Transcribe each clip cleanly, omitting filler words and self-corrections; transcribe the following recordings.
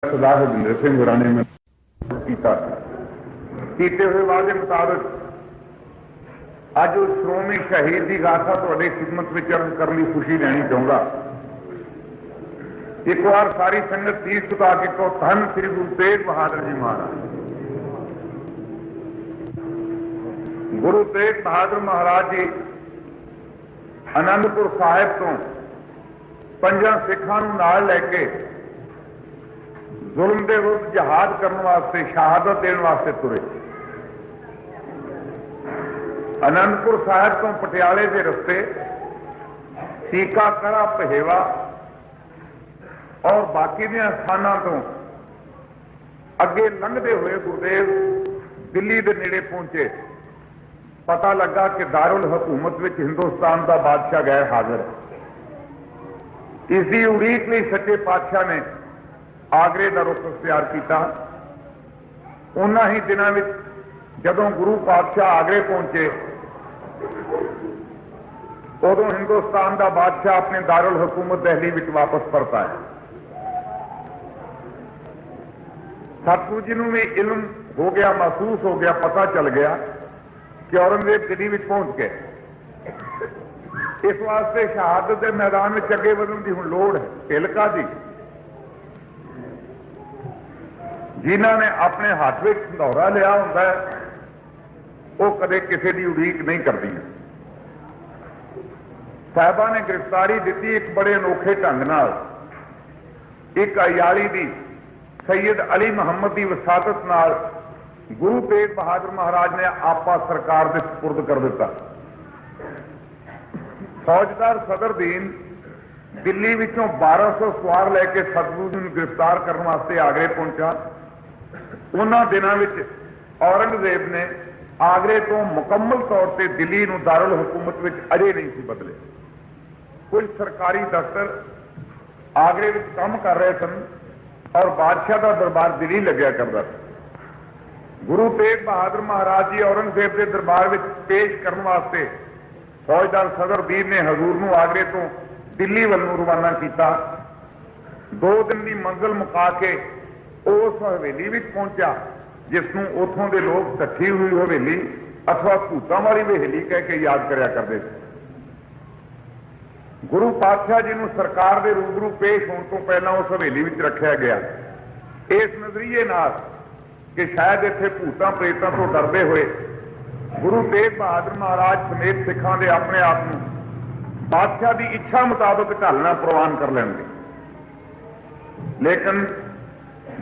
सरदार हरजिंदर सिंह होरां ने कीते हुए वादे मुताबिक अज उस श्रोमणी शहीद की गाथा तुहाडी खिदमत में अर्ज करने की खुशी लेनी चाहूंगा। एक बार सारी संगत तीस झुका के कहो, धन श्री गुरु तेग बहादुर जी महाराज। गुरु तेग बहादुर महाराज जी आनंदपुर साहिब तो पंजां सिखां नूं नाल लैके जुल्म के विरुद्ध जहाद करने वास्ते, शहादत देने वास्ते तुरे। आनंदपुर साहिब तो पटियाले के रस्ते सीका कड़ा पहेवा और बाकी दियां स्थानां तो अगे लंघते हुए गुरुदेव दिल्ली के नेड़े पहुंचे। पता लगा कि दारुल हुकूमत विच हिंदुस्तान का बादशाह गैर हाजिर है। इसकी उड़ीक लई सच्चे पातशाह ने आगरे का रुख अख्तियार किया। उन्हां ही दिनों में जदों गुरु पातशाह आगरे पहुंचे, उदों हिंदुस्तान का बादशाह अपने दारुल हुकूमत दिल्ली में वापस परत आया। सतगुरु जी नूं भी इल्म हो गया, महसूस हो गया, पता चल गया कि औरंगजेब दिल्ली में पहुंच गए। इस वास्ते शहादत के मैदान में अगे वधण की हुण लोड़ है। तिलका जी जिन्हों ने अपने हाथ में संधौरा लिया होंदा है, वो कदे किसी की उड़ीक नहीं करती। साहिबा ने गिरफ्तारी दी एक बड़े अनोखे ढंग नाल। एक अयाली दी सैयद अली मुहम्मद की वसादत नाल गुरु तेग बहादुर महाराज ने आपा सरकार के सुपुर्द कर दिता। फौजदार सदरदीन दिल्ली विचों 1200 सवार लैके सतगुरु जी गिरफ्तार करने वास्ते आगरे पहुंचा। उन्हां दिनां विच औरंगजेब ने आगरे तो मुकम्मल तौर पर दिल्ली नूं दारुल हुकूमत विच अजे नहीं सी बदले। कुछ सरकारी दफ्तर आगरे विच काम कर रहे सन और बादशाह का दरबार दिल्ली लग्या करता था। गुरु तेग बहादुर महाराज जी औरंगजेब के दरबार में पेश करने वास्ते फौजदार सदरदीन ने हजूर नूं आगरे तो दिल्ली वल्लों रवाना किया। 2 दिन की मंजिल मुका के उस हवेली में पहुंचा जिसनों उथों के लोग ढठी हुई हवेली अथवा भूतां वाली हवेली कह के याद करया करते थे। गुरु पातशाह जी नूं सरकार के रूबरू पेश होने तो पहला उस हवेली में रखा गया, इस नजरिए नाल कि शायद इत्थे भूतां प्रेतां तो डरते हुए गुरु तेग बहादुर महाराज समेत सिखां दे अपने आप नूं बादशाह की इच्छा मुताबिक ढलना प्रवान कर लेंगे। लेकिन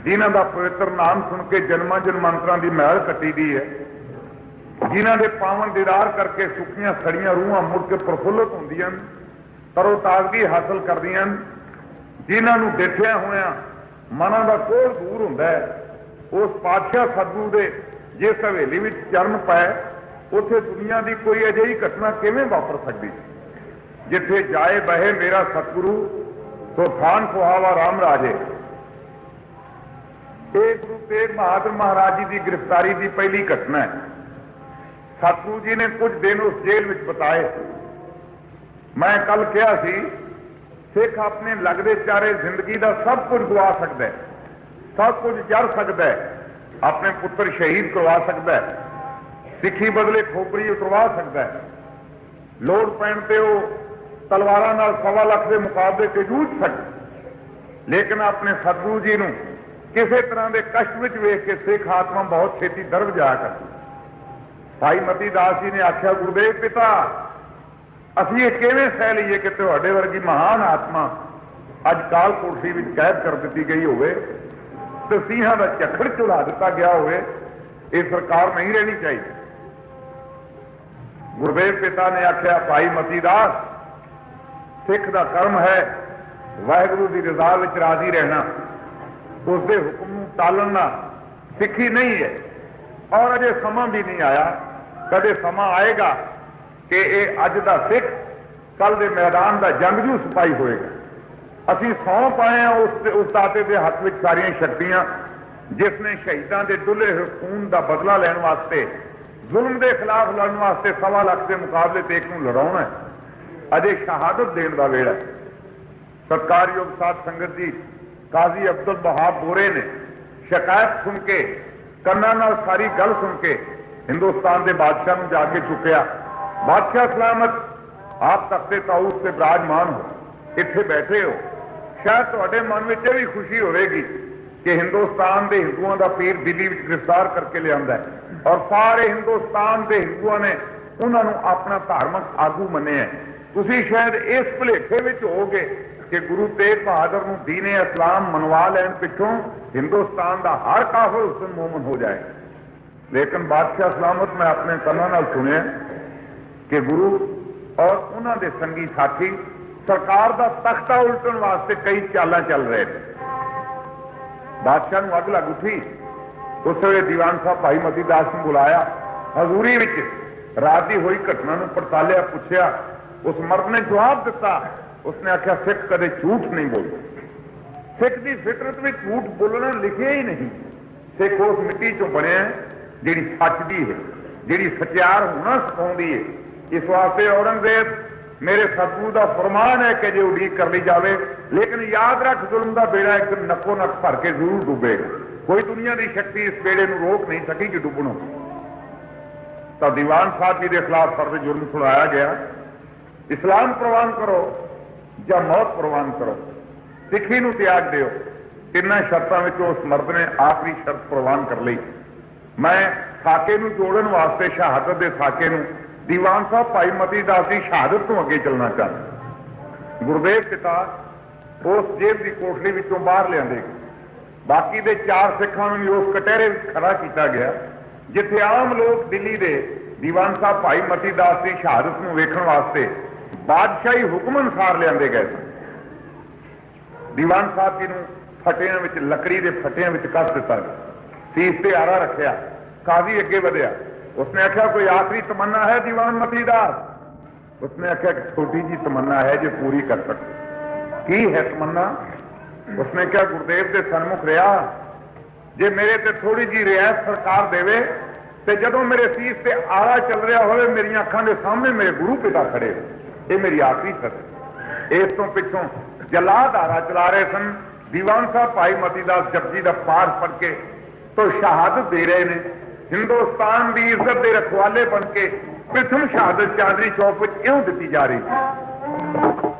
जिन्हां दा पवित्र नाम सुन के जन्मां जन्मांतरां की महल कट्टी दी है, जिन्हां दे पावन दीदार करके सुखियां सड़ियां रूहां मुड़ के प्रफुल्लित होंदियां, तरोताजगी हासिल करदियां, जिन्हां नूं देखिया होया मनां दा कोढ़ दूर हुंदा है, उस पातशाह सतगुरु दे जिस हवेली में चरण पाए उत्थे दुनिया की कोई अजिही घटना किवें वापर सकती। जिथे जाए बहे मेरा सतगुरु तो थान सुहावा राम राजे। ये गुरु तेग बहादुर महाराज जी की गिरफ्तारी की पहली घटना है। सतगुरु जी ने कुछ दिन उस जेल में बिताए। मैं कल कहा सी, सिख अपने लगते चारे जिंदगी का सब कुछ गवा सकता है, सब कुछ जर सकता है, अपने पुत्र शहीद करवा सकता है, सिखी बदले खोपरी उतरवा सकता है, लोड़ पैण ते वो तलवारां नाल 1.25 लाख के मुकाबले से जूझ सकता। लेकिन अपने सतगुरु जी नूं किसी तरह के कष्ट में वेख के सिख आत्मा बहुत छेती दर्द जाया करती। भाई मती दास जी ने आख्या, गुरुदेव पिता असीं ये किवें सह लईए कि तुहाडे वर्गी महान आत्मा अज काल कोठरी में कैद कर दी गई होवे तो सिंहां दा झक्खड़ झुला दिता गया होवे, ये सरकार नहीं रहनी चाहिए। गुरुदेव पिता ने आख्या, भाई मतीदास सिख दा कर्म है वाहिगुरू की रजा विच राजी रहना, उसके हुक्म नूं टालना सिखी नहीं है। और अजे समा भी नहीं आया, कदे समा आएगा कि ये अज दा सिख कल दे मैदान का जंगजू सिपाही होएगा। असीं सौं पाए हैं उस दाते के हथ में सारिया शक्तियां जिसने शहीदों के डुले हुए खून का बदला लैण वास्ते, जुल्म के खिलाफ लड़न वास्ते 1.25 लाख के मुकाबले ते एक नूं लड़ाउणा है। अजे शहादत देण दा वेला है। सत्कारयोग साध संगत जी, काजी अब्दुल वहाब बोरे ने शिकायत सुन के कन्ना नाल सारी गल सुन के हिंदुस्तान के बादशाह में जाके चुकया। बादशाह सलामत, आप तख्ते ताऊस से विराजमान हो, इत्थे बैठे हो, शायद तुहाडे मन में यह भी खुशी होगी कि हिंदुस्तान के हिंदुओं का पीर दिल्ली में गिरफ्तार करके लिया है और सारे हिंदुस्तान के हिंदुओं ने उन्होंने अपना धार्मिक आगू मने है। तुसी शायद इस भुलेखे में होगे कि गुरु तेग बहादुर नूं दीने इस्लाम मनवा लैन पिछों हिंदुस्तान का हर काफिर उस दिन मोमन हो जाए। लेकिन बादशाह सलामत, मैं अपने कन्नां नाल सुनिया कि गुरु और उन्होंने संगी साथी सरकार का तख्ता उल्टन वास्ते कई चालां चल रहे हैं। बादशाह नूं अग लग उठी। उस वे दीवान साहब भाई मती दास ने बुलाया, हजूरी विच रात की हुई घटना नूं पड़तालिया, पुछया। उस मर्द ने जवाब दिता। उसने आख्या सिख कदे झूठ नहीं बोलते, सिख की फितरत में झूठ बोलना लिखिया ही नहीं। सिख उस मिट्टी चों बने जिहड़ी सच दी है, जिहड़ी सच्चार होना सिखाउंदी है। इस वास्ते औरंगजेब मेरे सतगुरु का फरमान है कि जो उड़ीक कर ली जाए, लेकिन याद रख जुल्म का बेड़ा एक नक्को नक भर के जरूर डूबेगा। कोई दुनिया की शक्ति इस बेड़े को रोक नहीं सकेगी डुबनों। तो दीवान साहब जी के खिलाफ फर्ज जुर्म सुनाया गया। इस्लाम प्रवान करो या मौत प्रवान करो, सिखी नूं त्याग दिओ। तिन्ना शर्तों में उस मर्द ने आखिरी शर्त प्रवान कर ली। मैं साके नूं जोड़न वास्ते शहादत के साके नूं दीवान साहब भाई मती दास की शहादत तो अगे चलना चाहता। गुरदेव पिता उस जेब की कोठड़ी विचों बाहर लियाते, बाकी दे 4 सिखां नूं भी उस कटहरे खड़ा किया गया जिथे आम लोग दिल्ली के दीवान साहब भाई मती दास की शहादत नूं वेखण वास्ते बादशाही हुक्म अनुसार लियाते गए सन। दीवान साहब जी नूं फटियां विच लकड़ी के फटियां विच कस दिता गया, सीस ते आरा रखिया। काजी अगे वधिया। उसने आख्या कोई आखिरी तमन्ना है दीवान मती दास? उसने आख्या छोटी जी तमन्ना है जो पूरी कर सकते। की है तमन्ना? उसने क्या गुरदेव के सन्मुख रहा, जे मेरे ते थोड़ी जी रियायत सरकार देवे ते जदों मेरे सीस से आरा चल रहा हो, मेरी अखां के सामने मेरे गुरु पिता खड़े हो, ये मेरी आखिरी शर्त। इस तो पिछों जलाद आरा चला रहे सन। दीवान साहब भाई मती दास जपजी का पाठ पढ़ के तो शहादत दे रहे हैं। हिंदुस्तान की इज्जत के रखवाले बन के प्रथम शहादत चादरी चौक में क्यों दी जा रही थी?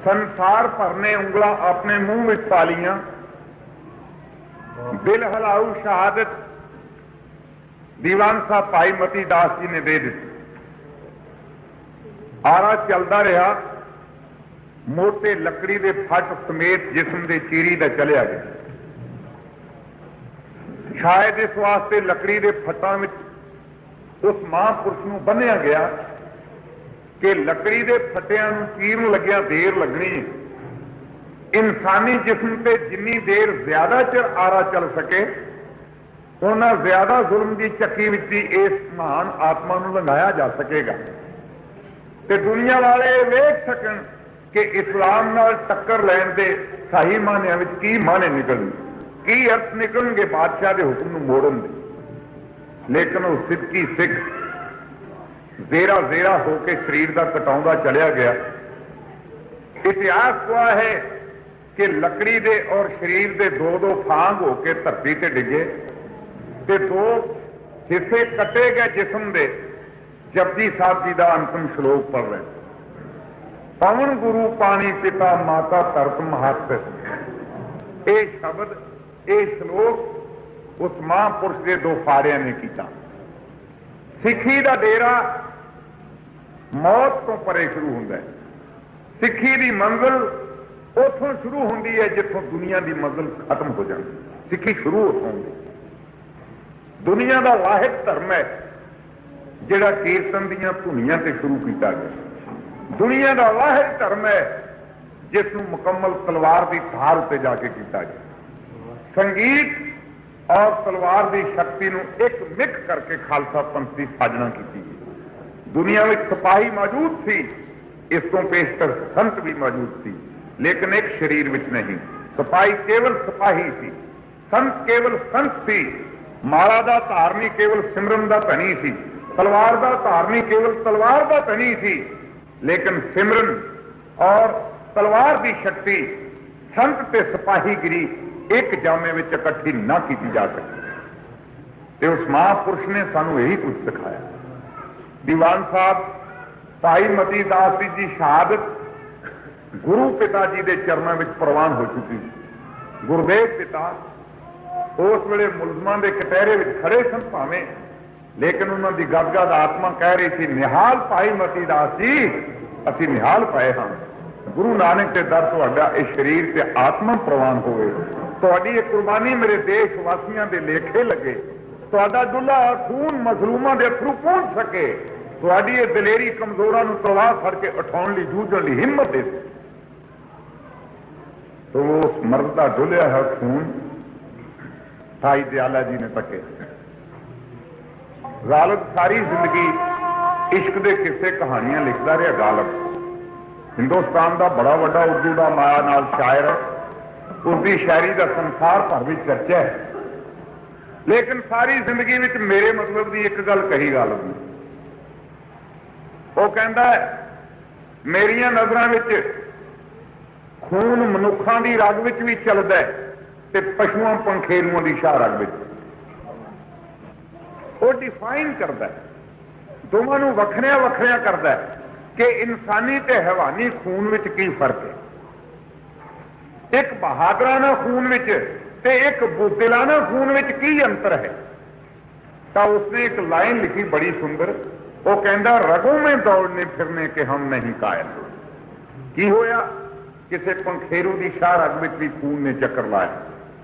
संसार भर ने उंगलां अपने मुंह में पा लियां, दिल हिलाऊ शहादत दीवान साहब भाई मती दास जी ने दे दी। आरा चलता रहा, मोटे लकड़ी के फट समेत जिस्म के चीरी का चलिया गया। शायद इस वास्ते लकड़ी के फटां में उस महापुरुष को बन्निया गया कि लकड़ी के फटियां चीरन लग्या देर लगनी, इंसानी जिस्म से जिन्नी देर ज्यादा चिर आरा चल सके उन्ना ज्यादा जुल्म की चक्की विच ही इस महान आत्मा को लंघाया जा सकेगा ते दुनिया वाले वेख सकन कि इस्लाम नाल टक्कर लैण दे सही मानियां विच की माने निकलण, की अर्थ निकलणगे बादशाह के हुक्म नूं मोड़न दे। लेकिन वह सिद्की सिख जेरा जेरा होकर शरीर का कटाउंदा चलिया गया। इतिहास हुआ है कि लकड़ी दे और शरीर के दो दो फांग होकर धरती से डिगे ते दो हिस्से कटे गए जिस्म दे। जपजी साहब जी का अंतिम श्लोक पढ़ रहे, पवन गुरु पानी पिता माता धरत महत। ये शब्द ये श्लोक उस महापुरुष के दो फाड़िया ने किया। सिखी का डेरा मौत तो परे शुरू होता है। सिखी की मंजिल उतों शुरू होती है जिथों दुनिया की मंजिल खत्म हो जाती। सिखी शुरू उतों होती। दुनिया का वाहिद धर्म है जिहड़ा कीर्तन दीयां धुनियां ते शुरू किया गया। दुनिया का वाहिद धर्म है जिसनूं मुकम्मल तलवार की धार उत्ते जाके किया गया। संगीत और तलवार की शक्ति नूं एक मिक करके खालसा पंथ की साजना की गई। दुनिया में सिपाही मौजूद सी, इस तो पेशतर संत भी मौजूद सी, लेकिन एक शरीर में नहीं। सिपाही केवल सिपाही सी, संत केवल संत सी, माला दा धारनी केवल सिमरन दा धनी सी, तलवार दा धारनी केवल तलवार दा धनी सी। लेकिन सिमरन और तलवार की शक्ति संत ते सिपाहीगिरी एक जामे में इकट्ठी ना की जा सकती। ते उस महापुरुष ने सानू यही कुछ सिखाया। दीवान साहब भाई मती दास जी शहादत गुरु पिता जी के चरणों में प्रवान हो चुकी। गुरुदेव पिता उस वेले मुलजमान के कटहरे में खड़े सन भावें, लेकिन उन्होंने गदगद आत्मा कह रही थी, निहाल भाई मती दास जी असी निहाल पाए हाँ। गुरु नानक के दर तुहाडा इस शरीर से आत्मा प्रवान होवे, तुहाडी ये कुर्बानी मेरे देश वासियों के लेखे लगे, तुहाडा दुल्हा खून मजलूमां दे अथरू पहुंच सके, तुहाडी ये दलेरी कमजोरां नूं तलवार फड़ के उठाउण लई जूझण लई हिम्मत दे। तो उस मर्द का डुलिया है खून भाई दयाला जी ने तके। गालिब सारी जिंदगी इश्क के किस्से कहानियां लिखता रहा। गालिब हिंदुस्तान का बड़ा वड्डा उर्दू का माया नाल शायर है, उसकी शायरी का संसार भर में चर्चा है। लेकिन सारी जिंदगी में मेरे मतलब की एक गल कही गालिब ने, वो कहता है मेरिया नजरों में खून मनुखों की रग में भी चलता है ते पशुओं पंखेरुओं की शाह रग में। वो डिफाइन करता है, दोवां नूं वखरिया वखरिया करता है कि इंसानी ते हैवानी खून में की फर्क है, एक बहादराना खून में ते एक बुद्धिलाना खून में की अंतर है। तो उसने एक लाइन लिखी बड़ी सुंदर, वो कहता रगों में दौड़ने फिरने के हम नहीं कायल। की होया किसी पंखेरू की शाह रग में भी खून ने चक्कर लाया,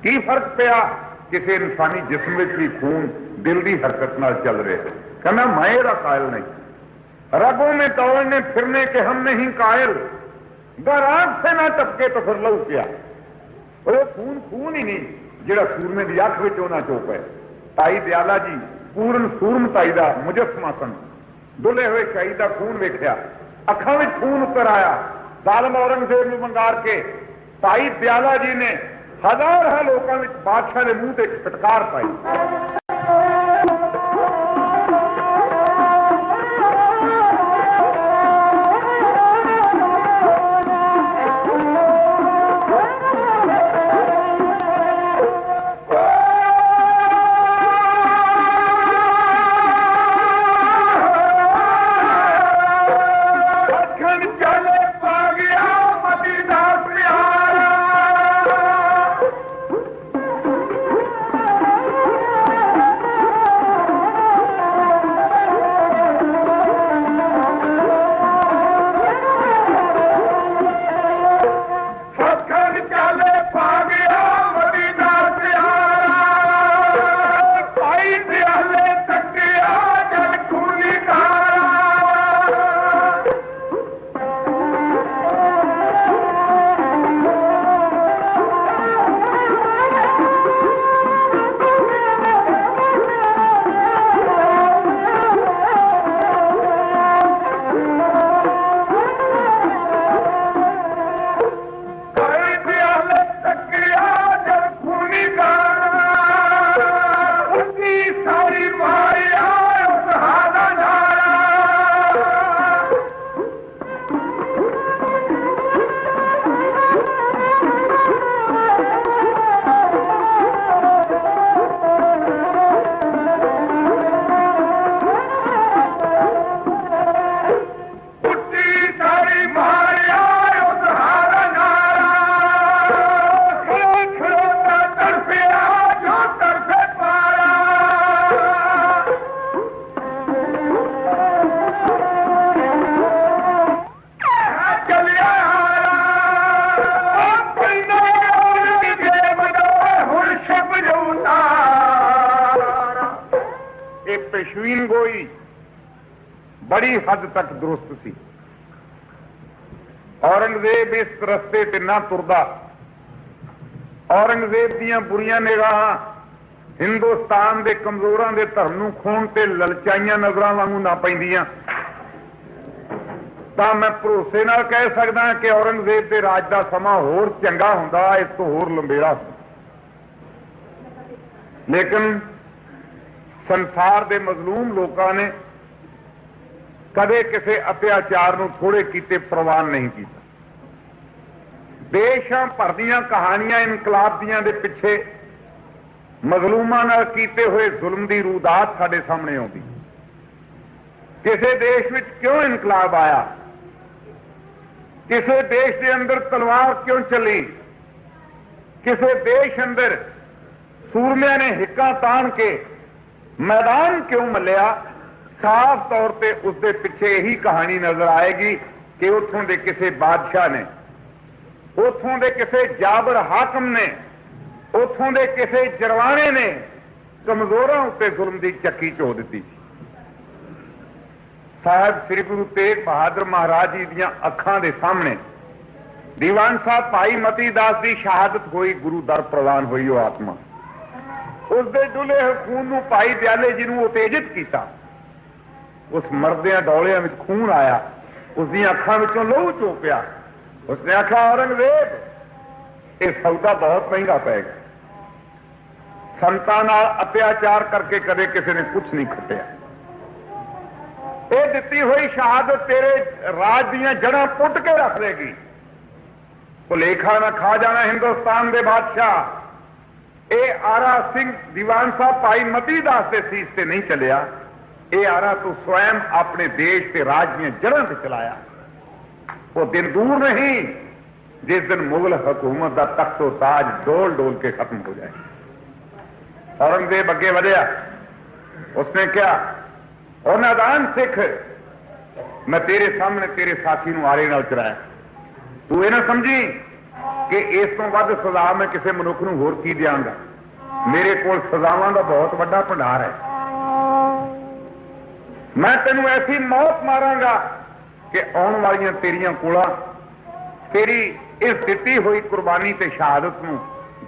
की फर्क पिया किसी इंसानी जिस्म में भी खून दिल की हरकत नाल चल रहे। कहना मैं एदा कायल नहीं, रगों में दौड़ने फिरने के हम नहीं कायल, अगर आंख से ना टपके तो फिर लहू क्या। वो खून खून ही नहीं जिहड़ा सूरमे की अख विच होना चुप है। ताई दयाला जी पूर्ण सूरमताई का मुजस्मा सन, डुले हुए शहीद का खून वेख्या, अखां विच खून उतर आया। जालम औरंगजेब नूं मंगार के भाई दयाला जी ने हजार लोगों में बादशाह के मुंह से फटकार पाई। चले पा गया मदी पेशवीन गोई बड़ी हद तक दुरुस्त सी। औरंगजेब इस रस्ते ते ना तुरदा। औरंगजेब दीयां बुरियां निगाहां हिंदुस्तान दे कमजोरां दे धर्म नूं खून ते ललचाइयां नजरां वांगू ना पैंदियां तां मैं भरोसे नाल कह सकदा कि औरंगजेब दे राज दा समां होर चंगा हुंदा, इस तो होर लंबेरा। लेकिन संसार दे मजलूम लोकां ने कदे किसी अत्याचार नूं थोड़े कीते प्रवान नहीं किया। देशां भर दीयां कहानियां इनकलाब दीयां दे पिछे मजलूमां नाल कीते हुए जुल्म दी रूदात साडे सामने आउंदी। किसी देश विच क्यों इनकलाब आया, किसी देश के अंदर तलवार क्यों चली, किसी देश अंदर सूरमिया ने हिक्का तान के मैदान क्यों मलिया, साफ तौर पर उसके पिछे यही कहानी नजर आएगी कि उतों के किसी बादशाह ने, उतों के किसी जाबर हाकम ने, उतों के किसी जरवाने ने कमजोरों उत्ते जुल्म की चक्की चो दी। साहब श्री गुरु तेग बहादुर महाराज जी दियां अखां दे सामने दीवान साहब भाई मती दास की शहादत हुई, गुरु दर प्रवान हुई वो आत्मा। उसके डुले खून नूं भाई दयाले जी नूं उत्तेजित किया। उस मरदियां डौलियां विच खून आया, उसदी अखां विचों लहू चोपिया। उसने आखा औरंगजेब ये सौदा बहुत महंगा पैगा। संतां नाल अत्याचार करके कदे किसी ने कुछ नहीं खटिया। ये दिती हुई शहादत तेरे राज दीयां जड़ां पुट के रख देगी। भुलेखा ना खा जाना हिंदुस्तान के बादशाह। ये आरा सिंह दीवान साहब भाई मती दास के सीस से नहीं चलिया, ये आरा तू स्वयं अपने देश के राज दीयां जड़ां ते चलाया। वो दिन दूर नहीं जिस दिन मुगल हुकूमत का तख्तो ताज डोल डोल के खत्म हो जाए। औरंगजेब अगे बढ़िया, उसने क्या, और नादान सिख, मैं तेरे सामने तेरे साथी नूं आरे नाल चलाया। तू ये ना समझी कि इस तो वध सजा मैं किसी मनुख नूं होर की दियांगा। मेरे कोल सजावां दा बहुत बड़ा भंडार है। मैं तेनू ऐसी मौत मारांगा कि आने वाली तेरियां कोलां तेरी इस दिती हुई कुर्बानी ते शहादत नूं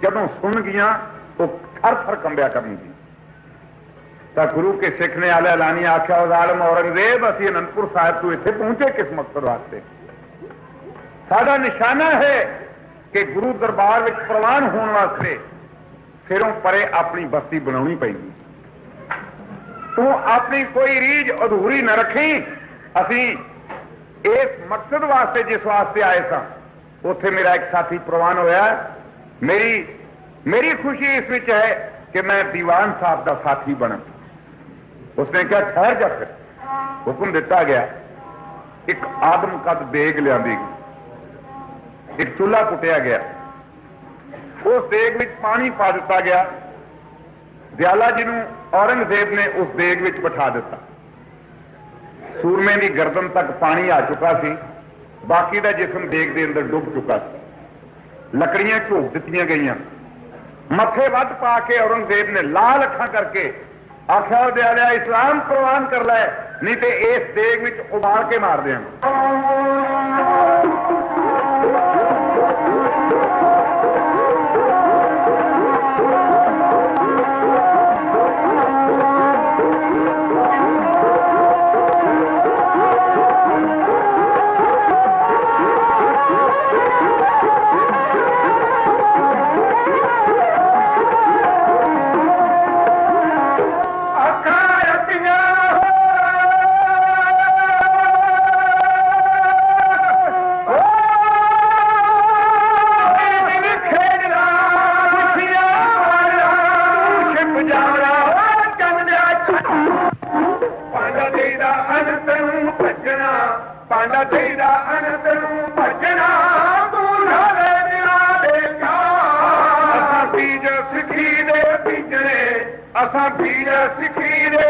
जदों सुन गियां तो थर थर कंबिया करनगी। तो गुरु के सिख ने आले लानी आख्या, जालिम औरंगजेब असीं अनंदपुर साहिब तू इत्थे पहुंचे किस मकसद वास्ते? साडा निशाना है कि गुरु दरबार विच प्रवान होने वास्ते सिरों परे अपनी बस्ती बनानी पेगी। तू अपनी कोई रीझ अधूरी न रखी। असीं इस मकसद वास्ते जिस वास्ते आए सां उत्थे मेरा एक साथी प्रवान होया। मेरी खुशी इस विच है कि मैं दीवान साहब का साथी बना। उसने क्या, ठहर जा। फिर हुक्म दिता गया, एक आदम कद देग लिया, एक चूल्हा कुटिया गया, उस देग में पानी पा दिता गया। दयाला जी नूं औरंगजेब ने उस देग में बिठा दिता। सूरमे की गर्दन तक पानी आ चुका सी, बाकी का जिसम देग के अंदर डुब चुका सी। लकड़ियां झोक दित्तियां गईयां, मथे वध पा के औरंगजेब ने लाल अखां करके आख्या, दयालिया इस्लाम प्रवान कर लै, नहीं तो इस देग में उबाल के मार देंगे। असा बीज सिखी दे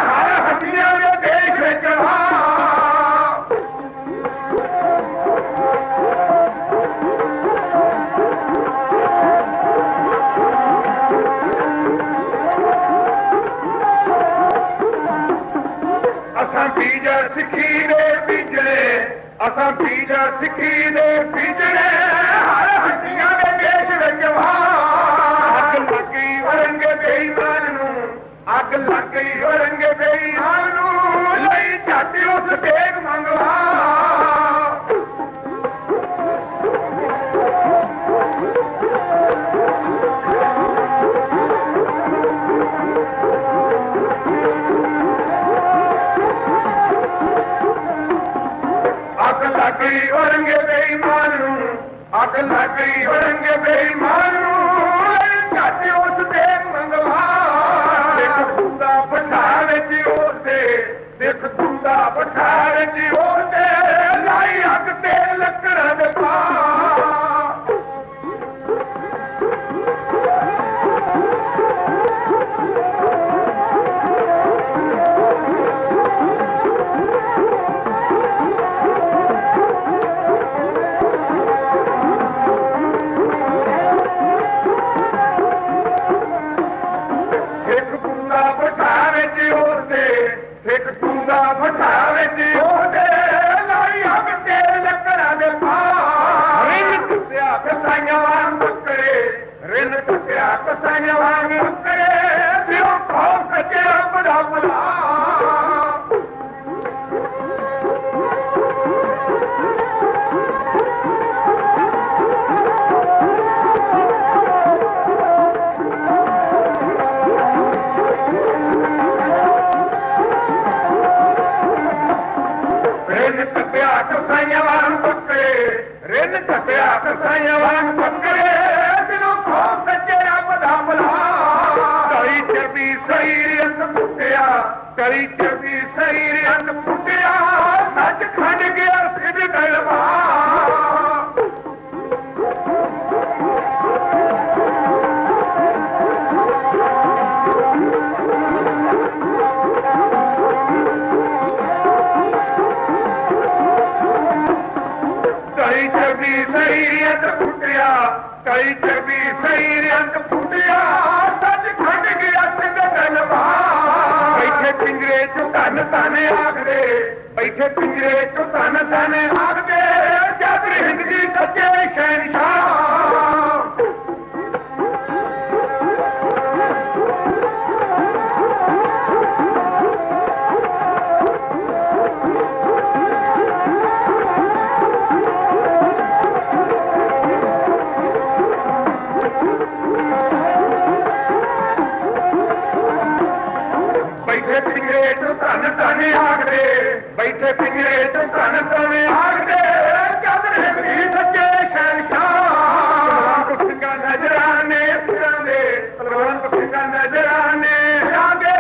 हर हड्डियां दे देश विच असां बीज सिक्खी दे बीजने हर हड्डियां दे देश विच अग लग गई औरंगे बेईमान नूं अग लग गई औरंगे बेईमान नूं लई झट उस देग मंगवा अग लग गई औरंगे बेईमान नूं अग लग गई औरंगे बेईमान नूं झट उस देग मंगवा देख दूधा पठार जी ओते देख दूधा पठार जी ओते लाई अग ते लकड़ां दे पा एक टूंदा भटावे जी ओदे लाई अग ते लकड़ां दे पा रिन टुटिया कसाईयां वांग बकरे रिन टुटिया कसाईयां वांग बकरे दियो खो सचे रब दा भला कसाईयां वांग बकरे रिन टुटिया कसाईयां वांग बकरे दिलो खो सचे रब दा भला कई चबी शरीरत फुटिया कई चबी शरीरत फुटिया सच खंड गया सिद्ध गलवा कई चबी शरीरत फुटिया कई चबी शरीरत फुटिया सच खंड गया सिद्ध गलवा बैठे पिंजरे चो धन धन आखदे बैठे पिंजरे चो धन धन आखदे जद हिंदगी सच्चे शहनशाह बैठे पिंजरे चो धन धन आखदे बैठे पिंजरे चो धन धन आखदे जद हिंदगी सच्चे शहनशाह सिंगा नजराने सिरां दे तलवार सिंगा नजराने सिरां दे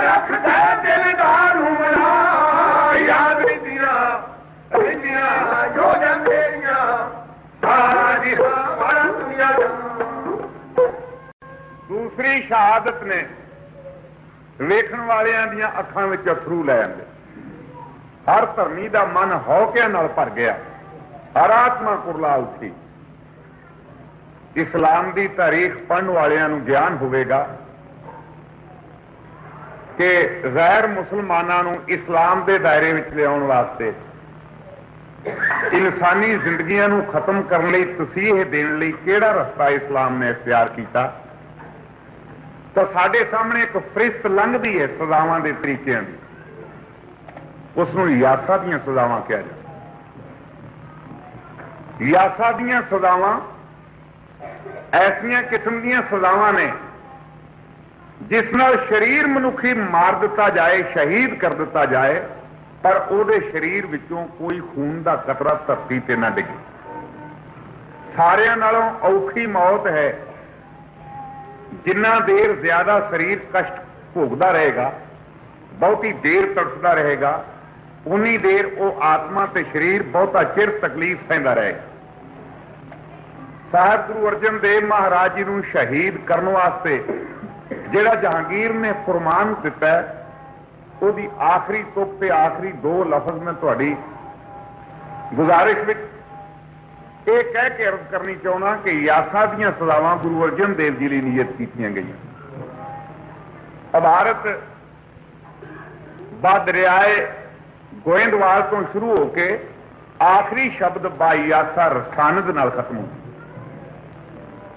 रखदा दिलदार नूं मना याद रहिंदियां जो तेरियां सारी हवा दुनिया दूसरी शहादत ने ਵੇਖਣ ਵਾਲਿਆਂ ਦੀਆਂ ਅੱਖਾਂ ਵਿੱਚ ਅਥਰੂ ਲੈ ਆਂਦੇ ਹਰ ਧਰਮੀ ਦਾ ਮਨ ਹੌਕਿਆਂ ਨਾਲ ਭਰ ਗਿਆ ਹਰ ਆਤਮਾ ਕੁਰਲਾ ਉੱਠੀ ਇਸਲਾਮ ਦੀ ਤਾਰੀਖ ਪੜ੍ਹਨ ਵਾਲਿਆਂ ਨੂੰ ਗਿਆਨ ਹੋਵੇਗਾ ਕਿ ਗੈਰ ਮੁਸਲਮਾਨਾਂ ਨੂੰ ਇਸਲਾਮ ਦੇ ਦਾਇਰੇ ਵਿੱਚ ਲਿਆਉਣ ਵਾਸਤੇ ਇਨਸਾਨੀ ਜ਼ਿੰਦਗੀਆਂ ਨੂੰ ਖਤਮ ਕਰਨ ਲਈ ਤਸੀਹ ਦੇਣ ਲਈ ਕਿਹੜਾ ਰਸਤਾ ਇਸਲਾਮ ਨੇ ਇਖਤਿਆਰ ਕੀਤਾ ਤਾਂ ਸਾਡੇ ਸਾਹਮਣੇ ਇੱਕ ਫਰਿਸ਼ਤ ਲੰਘਦੀ ਹੈ ਸਜ਼ਾਵਾਂ ਦੇ ਤਰੀਕਿਆਂ ਦੀ ਉਸ ਨੂੰ ਯਾਸਾ ਦੀਆਂ ਸਜ਼ਾਵਾਂ ਕਿਹਾ ਜਾਂਦਾ ਯਾਸਾ ਦੀਆਂ ਸਜ਼ਾਵਾਂ ਐਸੀਆਂ ਕਿਸਮ ਦੀਆਂ ਸਜ਼ਾਵਾਂ ਨੇ ਜਿਸ ਨਾਲ ਸਰੀਰ ਮਨੁੱਖੀ ਮਾਰ ਦਿੱਤਾ ਜਾਏ ਸ਼ਹੀਦ ਕਰ ਦਿੱਤਾ ਜਾਏ ਪਰ ਉਹਦੇ ਸਰੀਰ ਵਿੱਚੋਂ ਕੋਈ ਖੂਨ ਦਾ ਕਤਰਾ ਧਰਤੀ ਤੇ ਨਾ ਡਿੱਗੇ ਸਾਰਿਆਂ ਨਾਲੋਂ ਔਖੀ ਮੌਤ ਹੈ ਜਿੰਨਾ ਦੇਰ ਜ਼ਿਆਦਾ ਸਰੀਰ ਕਸ਼ਟ ਭੋਗਦਾ ਰਹੇਗਾ ਬਹੁਤੀ ਦੇਰ ਤੜਫਦਾ ਰਹੇਗਾ ਉਨੀ ਦੇਰ ਉਹ ਆਤਮਾ ਤੇ ਸਰੀਰ ਬਹੁਤਾ ਚਿਰ ਤਕਲੀਫ ਸਹਿੰਦਾ ਰਹੇਗਾ ਸਾਹਿਬ ਗੁਰੂ ਅਰਜਨ ਦੇਵ ਮਹਾਰਾਜ ਜੀ ਨੂੰ ਸ਼ਹੀਦ ਕਰਨ ਵਾਸਤੇ ਜਿਹੜਾ ਜਹਾਂਗੀਰ ਨੇ ਫਰਮਾਨ ਦਿੱਤਾ ਉਹਦੀ ਆਖਰੀ ਤੁਕ ਤੇ ਆਖਰੀ ਦੋ ਲਫ਼ਜ਼ ਮੈਂ ਤੁਹਾਡੀ ਗੁਜ਼ਾਰਿਸ਼ ਵਿੱਚ ਇਹ ਕਹਿ ਕੇ ਅਰਜ਼ ਕਰਨੀ ਚਾਹੁੰਦਾ ਕਿ ਯਾਸਾ ਦੀਆਂ ਸਜ਼ਾਵਾਂ ਗੁਰੂ ਅਰਜਨ ਦੇਵ ਜੀ ਲਈ ਨਿਯਤ ਕੀਤੀਆਂ ਗਈਆਂ ਅਭਾਰਤ ਬਦਰਿਆਏ ਗੋਇੰਦਵਾਲ ਤੋਂ ਸ਼ੁਰੂ ਹੋ ਕੇ आखिरी शब्द बाईआसा रसानद नाल खत्म हो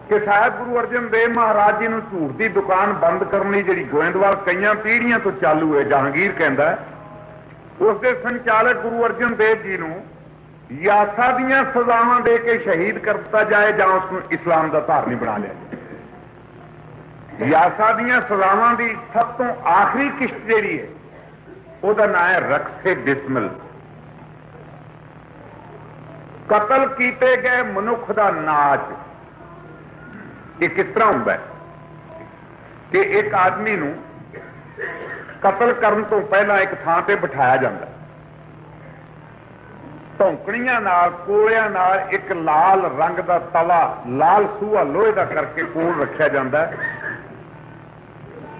कि शायद गुरु अर्जन देव महाराज जी ने झूठ की दुकान बंद करने जी गोइंदवाल कई पीढ़ियां तो चालू है, जहांगीर कहता है, उसके संचालक गुरु अर्जन देव जी को यासा दियां सजावां दे के शहीद कर दिता जाए या उसको इस्लाम का धारनी बना लिया जाए। यासा दियां सजावां की सब तो आखिरी किश्त जिहड़ी है उसका नाम है रक्से बिस्मिल। कतल किए गए मनुख का नाच ये किस तरह होंदा है कि एक आदमी नूं कतल करने तो पहला एक थां ते बिठाया जाता है, धौंकड़ियां नाल कोलियां नाल एक लाल रंग का तवा लाल सूहा लोहे का करके कोल रखा जाता है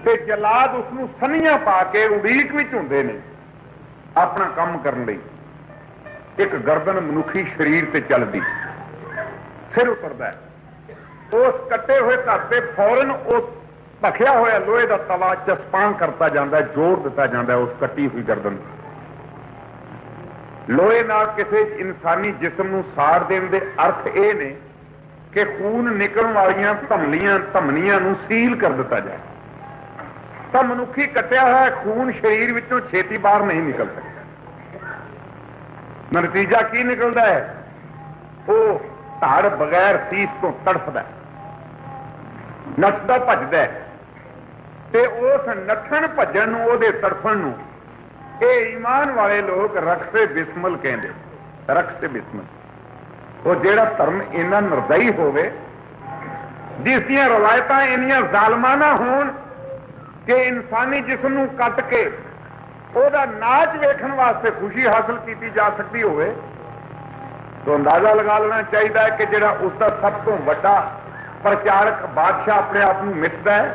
ते जलाद उसनूं सनियां पा के उड़ीक विच हुंदे ने अपना काम करने लई। एक गर्दन मनुखी शरीर ते चलदी, सिर उतरदा है, उस कट्टे हुए घर से फौरन उस भखिया हुआ लोहे का तवा चस्पां करता जाता है, जोड़ दिता जाता है उस कट्टी हुई गर्दन। लोहे नाल किसी इंसानी जिस्म नूं साड़ देण दे अर्थ ये ने कि खून निकलण वालियां धमनियां नूं सील कर दिता जाए, तो मनुखी कट्टिया हुआ खून शरीर विचों छेती बाहर नहीं निकल सकता। नतीजा की निकलता है, वो धड़ बगैर सीस तो तड़फदा, नचदा भजदा है, ते उस नठन भजन नूं उहदे तड़फण नूं ये ईमान वाले लोग रक्से बिस्मल कहते। रक्से बिस्मल वो जेड़ा धर्म इन्ना निर्दयी होवे, जिसदियां रवायतां इन्नियां जालमाना होण कि इंसानी जिस्म नूं कट के ਉਹਦਾ नाच वेखण वास्ते खुशी हासिल की जा सकती होवे, तो अंदाजा लगा लेना चाहिए है कि जिहड़ा उसका सब तो वड्डा प्रचारक बादशाह अपने आप को मिथदा है,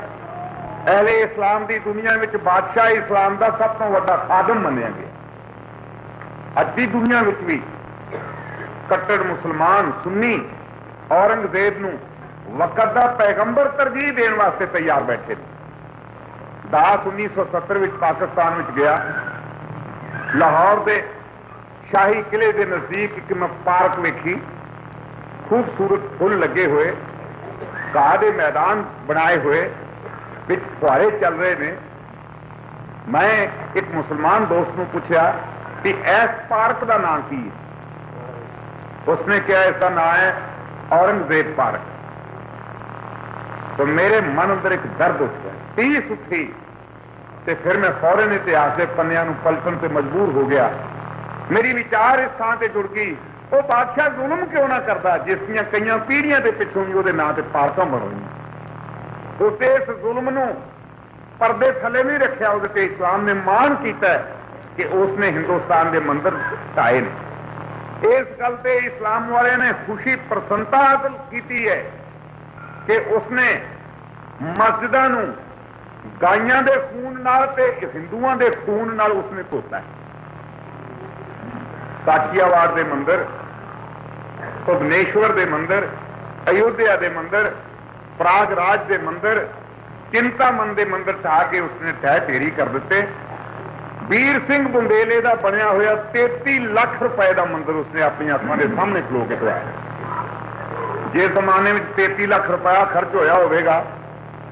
अहले इस्लाम की दुनिया में बादशाह इस्लाम का सब तो वड्डा खादम मन्निया गया। अज की दुनिया में भी कट्टर मुसलमान सुन्नी औरंगजेब नूं वक़्त दा पैगंबर तरजीह देने वास्ते तैयार बैठे। दास 1970 पाकिस्तान में गया, लाहौर के शाही किले के नजदीक एक मैं पार्क वेखी, खूबसूरत फुल लगे हुए, घाह के मैदान बनाए हुए, विच फुहारे चल रहे ने। मैं एक मुसलमान दोस्त को पूछा कि इस पार्क का नाम की है, उसने कहा इसका नाम है औरंगजेब पार्क। तो मेरे मन अंदर एक दर्द उठा, तीस उठी, तो फिर मैं फौरन इतिहास के पन्नियां पलटन से मजबूर हो गया। मेरी विचार इस थां से जुड़ गई, वो बादशाह जुल्म क्यों ना करता जिसदियां कई पीढ़ियां के पिछों भी वो नाम से पार्क बनोई। उस इस जुल्म नूं परदे थले नहीं रखा, उसते इस्लाम ने मान किया कि उसने हिंदुस्तान के मंदिर ढाए ने। इस गल से इस्लाम वाले ने खुशी प्रसन्नता हासिल की है कि उसने मस्जिदां नूं गाइयां दे खून नाल ते हिंदुआं दे खून नाल उसने धोता है। काठियावाड़ के मंदिर, भुवनेश्वर के मंदिर, अयोध्या के मंदिर, प्रागराज के मंदिर, चिंतामन के मंदिर ढा के उसने तह ढेरी कर दिते। वीर सिंह बुंदेले का बनया हुआ 33 लाख रुपए का मंदिर उसने अपनी अखां के सामने खलो के ढवाया। जिस जमाने में 33 लाख रुपया खर्च होया होगा,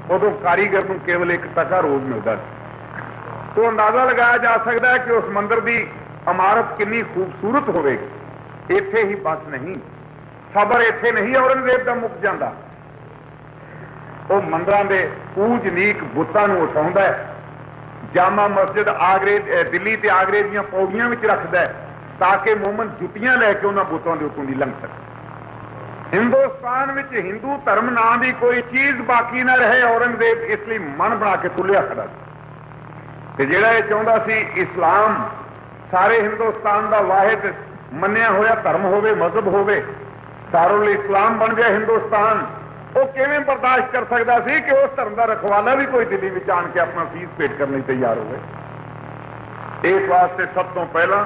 उदों कारीगर को केवल 1 टका रोज मिलता, तो अंदाजा लगाया जा सकता है कि उस मंदिर की इमारत कितनी खूबसूरत होगी। इत्थे ही बस नहीं, सबर इत्थे नहीं औरंगजेब का मुक जाता, वो मंदिरों के पूजनीक बुतां नूं उठाउंदा है, जामा मस्जिद आगरे दिल्ली ते आगरे दीयां पौड़ियां विच रखदा है ताकि मोमन जुतियां लैके उन्हां बुतां दे उत्तों दी लंघ सकन। हिंदुस्तान में हिंदू धर्म नाम की कोई चीज बाकी ना रहे, औरंगजेब इसलिए मन बना के तुलिया खड़ा ते जिहड़ा ये चाहुंदा सी इस्लाम सारे हिंदुस्तान का वाहिद मन्निया होया धर्म होवे, मजहब होवे, दारुल इस्लाम बन गया हिंदुस्तान। वो किवें बर्दाश्त कर सकता सी कि उस धर्म का रखवाला भी कोई दिल्ली में आन के अपना फीस पेट करने तैयार होवे। इस वास्ते सब तो पहला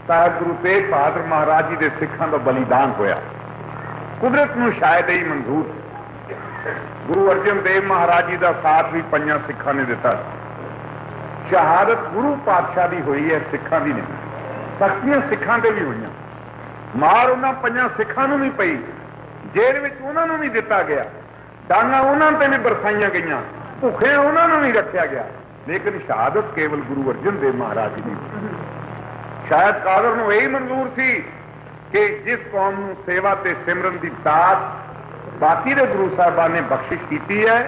साहिब गुरु तेग बहादुर महाराज जी के सिखां का बलिदान होया। कुदरत नूं शायद ही मंजूर, गुरु अर्जन देव महाराज जी का साथ भी 5 सिखां ने दिता। शहादत गुरु पातशाह की हुई है, सिखां की नहीं। सख्तियां सिखां ते भी हुई, मार उन्हां पईयां सिखां नूं भी पई, जेल विच उन्हां नूं भी दिता गया, डांगा उन्हां ते भी बरसाईयां गईयां, भुखे उन्हां नूं भी रखिया गया, लेकिन शहादत केवल गुरु अर्जन देव महाराज जी की। शायद कादर नूं यही मंजूर सी कि जिस कौम नूं सेवा ते सिमरन की दात बाकी दे गुरु साहिबान ने बख्शिश की है,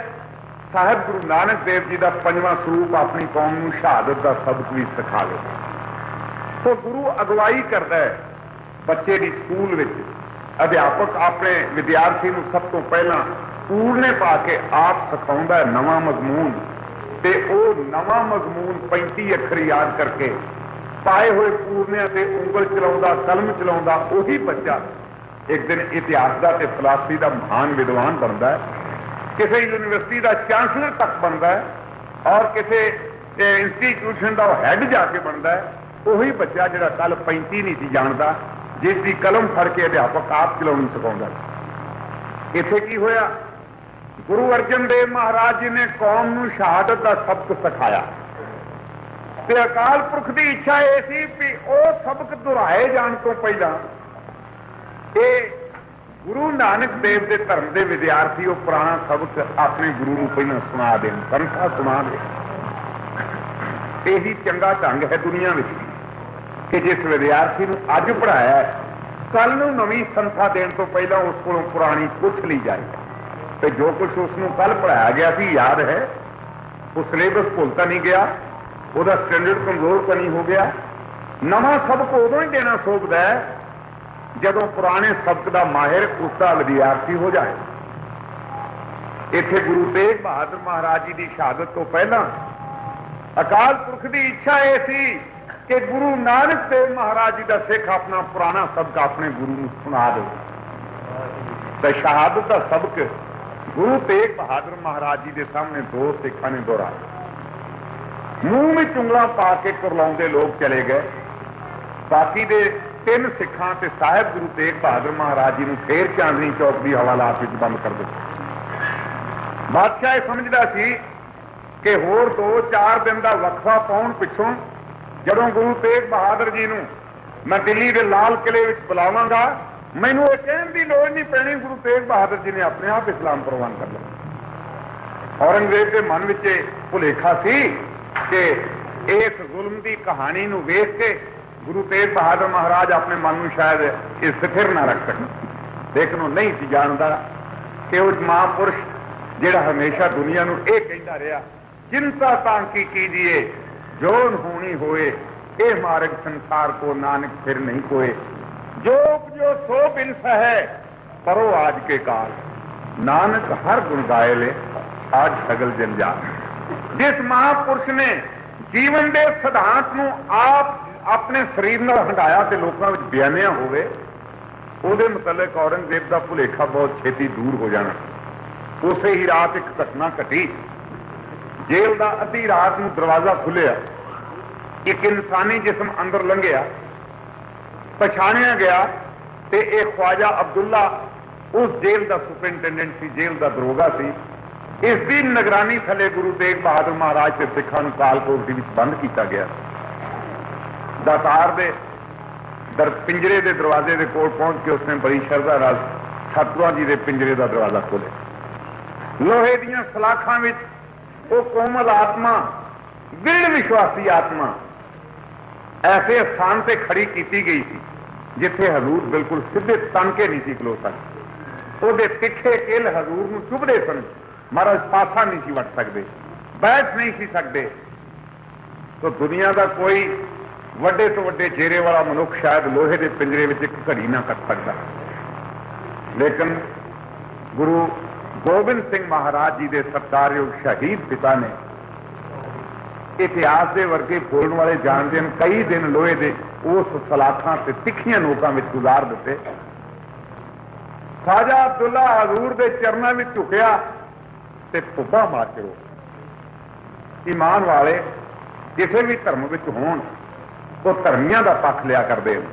साहिब गुरु नानक देव जी का 5वां स्वरूप अपनी कौम नूं शहादत का सबक भी सिखावे। तो गुरु अगवाई करता है बच्चे की स्कूल में, अध्यापक अपने विद्यार्थी को सब तो पहला पूरने पा के आप सिखाउंदा है नवा मजमून, ते वो नवा मजमून 35 अखर याद करके पाए हुए पूरनिया से उंगल चलाउंदा, कलम चलाउंदा उही बच्चा एक दिन इतिहास का ते फिलासफी का महान विद्वान बनता है, किसी यूनिवर्सिटी का चांसलर तक बनता है, और किसी इंस्टीट्यूशन का हैड जाके बनता है। उही बच्चा जो कल 35 नहीं सी जानता, जिसकी कलम फड़ के अध्यापक आप चलाउणी सिखाउंदा। इत्थे की होया, गुरु अर्जन देव महाराज जी ने कौम नूं शहादत का सबक सिखाया, ते अकाल पुरख की इच्छा यह सी कि वह सबक दोहराए जाने तो पहला गुरु नानक देव के धर्म के विद्यार्थी वो पुराना सबक अपने गुरु को पहला सुना दें, संथा सुना दें। यही चंगा ढंग है दुनिया में कि जिस विद्यार्थी को अज पढ़ाया कल नवी संथा देने तो पहला उस को पुरानी पुछ ली जाए, तो जो कुछ उसको कल पढ़ाया गया थी याद है, वो सिलेबस भुलता नहीं गया, उसका स्टैंडर्ड कमजोर तो नहीं हो गया। नवा सबक उदों ही देना सोचता है जदों पुराने सबक का माहिर उसका विद्यार्थी हो जाए। इत्थे गुरु तेग बहादुर महाराज जी की शहादत तो पहला अकाल पुरख की इच्छा यह सी कि गुरु नानक देव महाराज जी का सिख अपना पुराना सबक अपने गुरु को सुना दे। तो शहादत का सबक गुरु तेग बहादुर महाराज जी के सामने दो सिखा ने दोहराया। मूंह में चुंगला पा के कुरलाउंदे लोग चले गए, बाकी दे 3 सिखां ते साहिब गुरु तेग बहादुर महाराज जी ने फिर चांदनी चौक की हवालात बंद कर दिया। बादशाह समझदा सी कि होर 2-4 दिन का वक्फा पाउण पिछों जदों गुरु तेग बहादुर जी नूं मैं दिल्ली के लाल किले में बुलावांगा, मैनूं यह कहण की लोड़ नहीं पैनी गुरु तेग बहादुर जी ने अपने आप इस्लाम प्रवान कर लिया। औरंगजेब के मन में भुलेखा सी कि इस जुल्म की कहानी नूं वेख के गुरु तेग बहादुर महाराज अपने मन में शायद इस स्थिर न रख सकते, लेकिन वो नहीं सी जानता कि उस महापुरुष जिहड़ा हमेशा दुनिया नूं यह कहता रहा, चिंता तांकी कीजिए जो होनी होए, ये मार्ग संसार को नानक फिर नहीं कोए, जो सो बिनस है परो आज के काल, नानक हर गुण गाए ले आज सगल जंजाल। जिस महापुरुष ने जीवन के सिद्धांत नूं आप अपने शरीर नाल हंडाया ते लोकां विच बयानिया होवे, उहदे मुतलक औरंगजेब का भुलेखा बहुत छेती दूर हो जाना। उसे ही रात एक घटना घटी, जेल का अद्धी रात नूं दरवाजा खुलिया, एक इंसानी जिसम अंदर लंघिया, पछाणिया गया ते एक ख्वाजा अब्दुल्ला उस जेल का सुपरिंटेंडेंट सी, जेल का दरोगा सी। इसकी निगरानी थले गुरु तेग बहादुर महाराज के सिखां नूं कालकोट दे विच बंद किया गया। दातार दे पिंजरे के दरवाजे के कोल पहुंच के उसने बड़ी श्रद्धा नाल सतगुरां जी के पिंजरे का दरवाजा खोले। लोहे दीयां सलाखां विच वो कोमल आत्मा, दृढ़ विश्वासी आत्मा ऐसे स्थान से खड़ी की गई थी जिथे हजूर बिल्कुल सीधे तनके नहीं सी खलो सकते। वो तिखे किल हजूर नूं चुभदे सन, महाराज पासा नहीं सी वट सकते, बैठ नहीं सी सकते। तो दुनिया का कोई वड्डे तो वड्डे चेहरे वाला मनुख शायद लोहे के पिंजरे में एक घड़ी ना कट सकता, लेकिन गुरु गोबिंद सिंह महाराज जी के सत्कारयोग शहीद पिता ने इतिहास के वर्गे बोलने वाले जानते हैं, कई दिन लोहे के उस सलाखां से तिखियां नोकां में गुजार दिते। ख्वाजा अब्दुल्ला हजूर के चरणों में झुकिया ते पुब्बा मार के रो। ईमान वाले किसी भी धर्म में होण तो धर्मियों का पक्ष लिया करते हैं।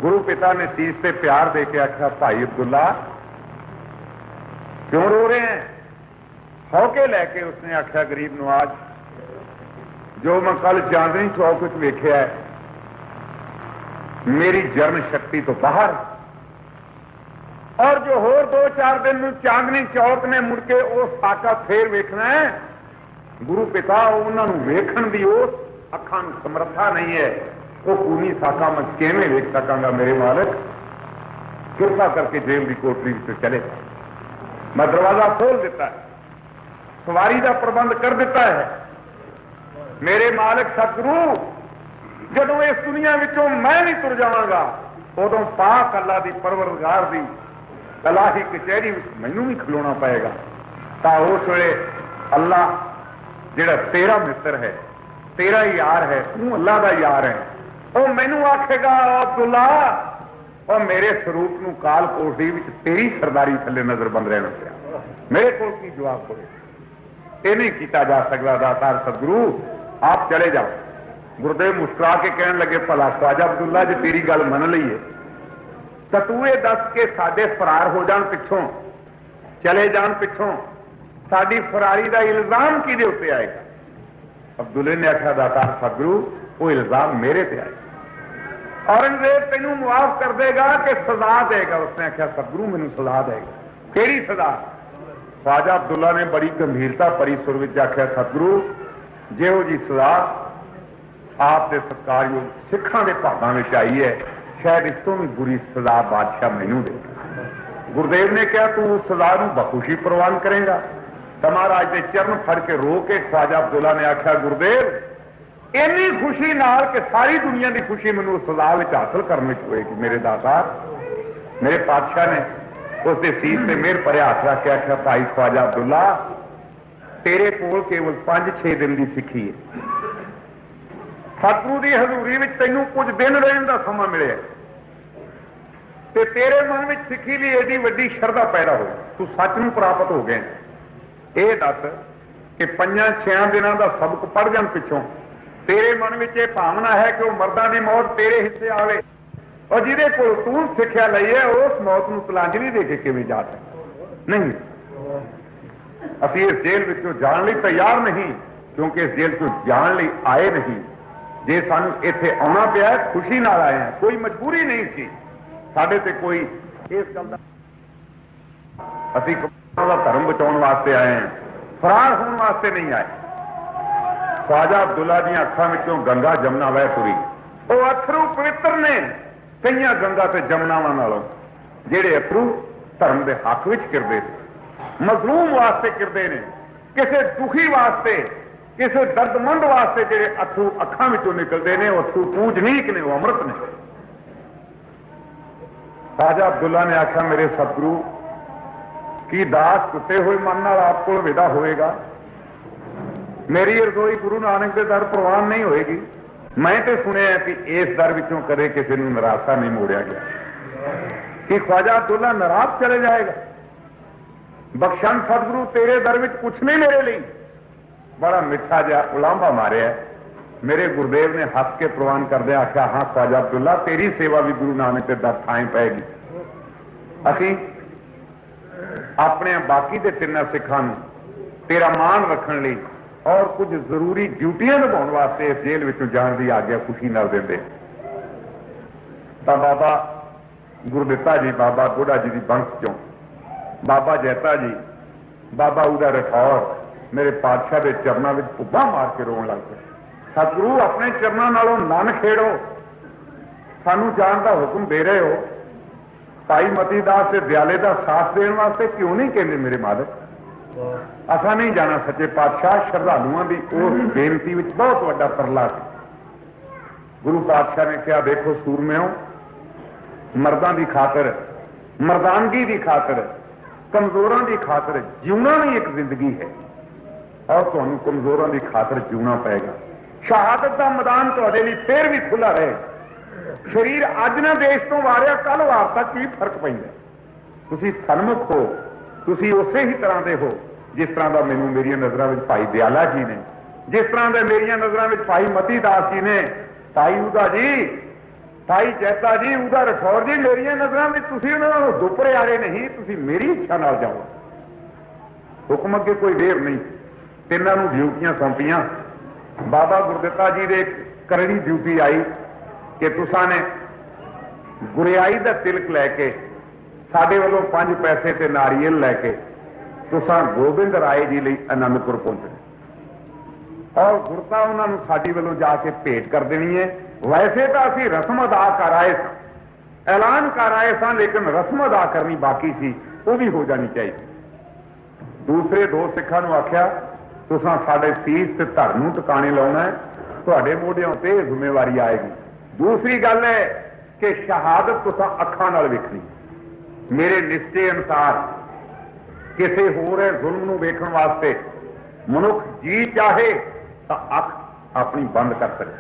गुरु पिता ने सीस से प्यार दे के आख्या, भाई अब्दुल्ला क्यों रो रहे हैं? हौके लैके उसने आख्या, गरीब नवाज जो मैं कल चांदनी चौक वेख्या है मेरी जर्म शक्ति तो बाहर। और जो होर 2-4 दिन में चांदनी चौक ने मुड़ के वो साका फिर वेखना है, गुरु पिता उन्होंने वेखण दी उस अखां नूं समर्था नहीं है। वो पूनी साका मैं किवें वेख सकांगा? मेरे मालिक कृपा करके जेल की कोठरी से चले। मैं दरवाजा खोल दिता है, सवारी का प्रबंध कर दिता है। मेरे मालिक सतगुरु जदों इस दुनिया विचों मैं नहीं तुर जावांगा, उदों पाक अल्लाह की परवरदिगार की इलाही कचहरी मैनू भी खलोना पएगा। तो उस वे अल्लाह जिहड़ा तेरा मित्र है, तेरा यार है, तू अल्लाह का यार है, वो मैनू आखेगा अब्दुल्ला और मेरे स्वरूप नूं काल कोठरी विच तेरी सरदारी थले नजर बंद रहना पिया। मेरे को की जवाब होवे? ये नहीं किया जा सकता। दातार सतगुरु आप चले जाओ। गुरुदेव मुस्कुरा के कहने लगे, भला ख्वाजा अब्दुल्ला जी तेरी गल मन लईए तो तू ये दस के साडे फरार हो जान पिछों, चले जान पिछों, साडी फरारी का इल्जाम किहदे उत्ते आएगा? अब्दुल्ले ने आख्या, दातार सतगुरु वो इल्जाम मेरे ते आएगा। औरंगजेब तेनू मुआफ कर देगा कि सजा देगा? उसने आख्या, सतगुरु मैनू सजा देगा। केड़ी सजा? ख्वाजा अब्दुल्ला ने बड़ी गंभीरता भरी सुर विच आख्या, सतगुरु जिहो जी सजा आपके सत्कारयोग सिखां दे भागां विच आई है, शायद इस तो भी बुरी सजा बादशाह मैनू दे। गुरुदेव ने कहा, तू उस सजा नूं बखुशी प्रवान करेगा? तो महाराज के चरण फड़ के रो के ख्वाजा अब्दुल्ला ने आख्या, गुरुदेव इन्नी खुशी नाल कि सारी दुनिया की खुशी मैनू सजा विच हासिल करने होएगी। मेरे दातार मेरे पातशाह ने उसके सीस से मेहर भरे हाथ रख के आख्या, भाई ख्वाजा अब्दुल्ला तेरे कोल केवल 5-6 दिन की सिक्खी है। सतगुरु की हजूरी में तेनू कुछ दिन रहने का समा मिले ते तेरे मन में सिक्खी ली एडी वड्डी शरधा पैदा हो, तू सच नूं प्राप्त हो गए। ये दस कि 5-6 दिनों का सबक पढ़ जान पिछों तेरे मन में यह भावना है कि वह मर्दां की मौत तेरे हिस्से आवे, और जिहदे कोल तू सिक्ख्या लई है उस मौत नूं तिलांजलि दे के किवें जा सकदा? नहीं, असीं इस जेल विचों जाण लई तैयार नहीं, क्योंकि इस जेल चों जाण लई आए नहीं। जे सानू इत्थे आउणा पिया खुशी नाल आए हैं, कोई मजबूरी नहीं सी साडे ते, कोई इस गल दा असीं धर्म बचाउण वास्ते आए हैं, फरार होने वास्ते नहीं आए। ख्वाजा अब्दुल्ला दी अखां विचों गंगा जमुना वह तुरी। वो अथरू पवित्र ने कईयां गंगा ते जमुनावां नालों, जिहड़े अथरू धर्म के हक विच किरदे ने, मजलूम वास्ते किरदे ने, किसी दुखी वास्ते, किसी दर्दमंद वास्ते जिहड़े अथरू अखां विचों निकलते हैं, वो अथरू पूजनीक ने, वो अमृत ने। ख्वाजा अब्दुल्ला ने आख्या, मेरे सतगुरु की दास टुटे हुए मन नाल आप कोल विदा होएगा? मेरी रसोई गुरु नानक के दर प्रवान नहीं होएगी। मैं तो सुनिया कि इस दर विचों कदे किसी ने निराशा नहीं मोड़िया गया कि ख्वाजा अब्दुल्ला नाराज चले जाएगा। बख्शन सतगुरु तेरे दर विच कुछ नहीं मेरे लिए। बड़ा मिठा जिहा उलांभा मारिया। मेरे गुरुदेव ने हस के प्रवान कर दिया, आख्या, हाँ ख्वाजा अब्दुल्ला तेरी सेवा भी गुरु नानक के दर थाएं पैगी। असीं अपने बाकी दे 3 सिखां नूं तेरा मान रखण लई और कुछ जरूरी ड्यूटियां निभाने वास्ते इस जेल विचों जाण दी आग्या खुशी नाल दिंदे। तां बाबा गुरदित्ता जी, बाबा बुढ़ा जी दी बंस चों बाबा जैता जी, बाबा उदा रठौर मेरे पातशाह के चरणों में भुब्बा मार के रोन लग गए। सतगुरु अपने चरणों नालों नन खेड़ो, सानू जाण दा हुक्म दे रहे हो, भाई मती दास के दयाले का साथ देने वास्ते क्यों नहीं कहते? मेरे मालिक असा नहीं जाना। सच्चे पातशाह श्रद्धालुओं की उस बेनती में बहुत बड़ा तरला सी। गुरु पातशाह ने कहा, देखो सूरमेओ, मर्दां की खातर, मर्दानगी की खातर, कमजोरों की खातर जीना भी एक जिंदगी है और तुहानू कमजोरों की खातर जीना पएगा। शहादत का मैदान तुहाडे लई फिर भी खुला रहे। शरीर अज ना देश तो वारिया कल वारता की फर्क पैंदा? तुसीं सन्मुख हो, तुसीं उसे ही तरह के हो जिस तरह का मैनू मेरिया नजरों में भाई दयाला जी ने, जिस तरह के मेरिया नजरों में भाई मती दास जी ने, भाई उदा जी, भाई जैता जी, उदा रठौर जी, मेरिया नजरों में तुसीं उन्होंने दुपरे आ रहे नहीं, तुसीं मेरी इच्छा नाल जाओ। हुक्म अगे कोई देर नहीं। तिन्हां नूं ड्यूटियां सौंपियां। बाबा गुरदित्ता जी दे करड़ी ड्यूटी आई कि तुसां ने गुरियाई का तिलक लैके साडे वालों 5 पैसे ते नारियल लैके तुसां गोबिंद राय जी लिए आनंदपुर पहुंचना और गुरता उन्होंने साडी वालों जाके भेंट कर देनी है। वैसे तो असी रस्म अदा कर आए स, ऐलान कर आए स, लेकिन रस्म अदा करनी बाकी सी, वो भी हो जानी चाहिए। दूसरे 2 सिखां नूं आख्या तुसां साडे सीस ते धड़ नूं टकाने लाउणा है, तुहाडे मोढिआं ते जिम्मेवारी आएगी। दूसरी गल है कि शहादत तुसां अखां नाल वेखनी। मेरे निश्चे अनुसार किसी होर जुल्म नूं वेखण वास्ते मनुख जी चाहे तो अख अपनी बंद कर सके।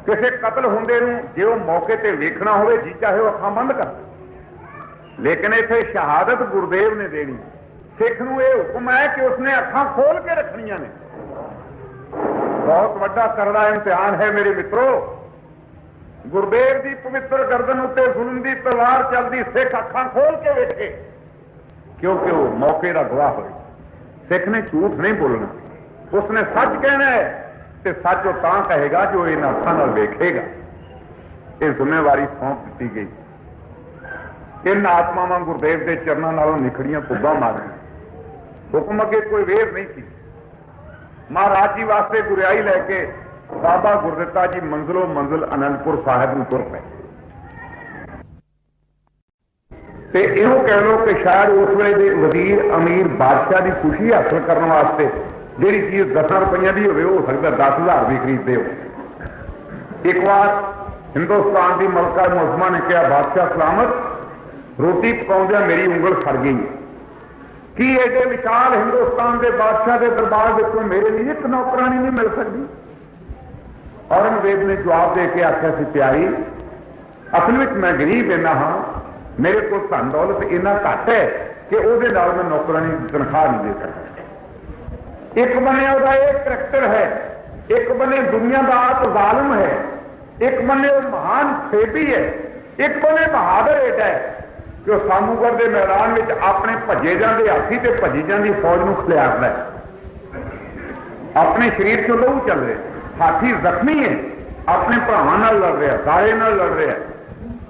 किसी कतल हुंदे नूं जे वो मौके ते वेखना होवे जी चाहे वो अखां बंद कर, लेकिन इत्थे शहादत गुरुदेव ने देनी। सिख नूं यह हुक्म है कि उसने अखां खोल के रखनियां ने। बहुत वड्डा करड़ा इम्तिहान है मेरे मित्रों। गुरुदेव की पवित्र गर्दन उत्ते जुल्म की तलवार चलती, सिख अखां खोल के वेखे, क्योंकि वो मौके का गवाह हो। सिख ने झूठ नहीं बोलना, उसने सच कहना है, तो सच वो तां कहेगा जो इन अखां नाल वेखेगा। ये जिम्मेवारी सौंप दी गई। इन आत्मावां गुरुदेव के चरणों नालों निखड़ियां पुब्बा मारन। हुक्म अगे कोई वेर नहीं थी। महाराज जी वास्ते गुरियाई लैके बाबा गुरदित्ता जी मंजिलों मंजिल आनंदपुर साहिब में तुर पे। ते इहो कह लो कि शायद उस वेले दे वजीर अमीर बादशाह की खुशी हासिल करने वास्ते जिहड़ी चीज 10 रुपये की हो सकता 10,000 भी खरीदते हो। एक बार हिंदुस्तान की मलका मुज़मा ने कहा, बादशाह सलामत, रोटी पकाउंदियां मेरी उंगल सड़ गई। कि एडे विशाल हिंदुस्तान के बादशाह के दरबार विचों मेरे लिए एक नौकरानी नहीं मिल सकती? औरंगजेब ने जवाब दे के आख्या सी, प्यारी असल में मैं गरीब इन्ना हाँ, मेरे को धन दौलत इन्ना घट है कि ਉਹਦੇ ਨਾਲ मैं नौकरानी की तनख्वाह नहीं दे सकता। एक बने ਉਹਦਾ एक करैक्टर है, एक बने दुनिया का आप जालिम है, एक बने वो महान सेबी है, एक बने बहादुर एडा है कि वो सामूगढ़ के मैदान में अपने भजे जाते हाथी से भजी जाती फौज को खिलारदा है। अपने शरीर चो लहू चल रहे, हाथी जख्मी है, अपने भरावां नाल लड़ रहा, सारे नाल लड़ रहा,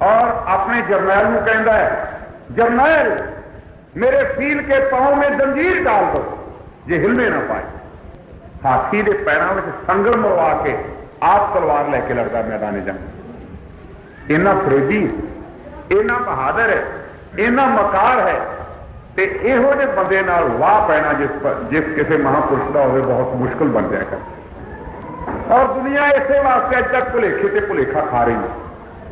और अपने जरनैल को कहता है, जरनैल मेरे फील के पांव में जंजीर डाल दो, जे हिलने ना पाए। हाथी के पैरों में संगल मरवा के आप तलवार लैके लड़ता मैदान जंग। इन्ना फरेबी, इन्ना बहादुर है, इन्ना मकार है, ते इहो जे बंदे नाल वाह पैना जिस किसी महापुरुष का हो बहुत मुश्किल बन जाएगा। और दुनिया इसे वास्ते अज तक भुलेखे से भुलेखा खा रही है।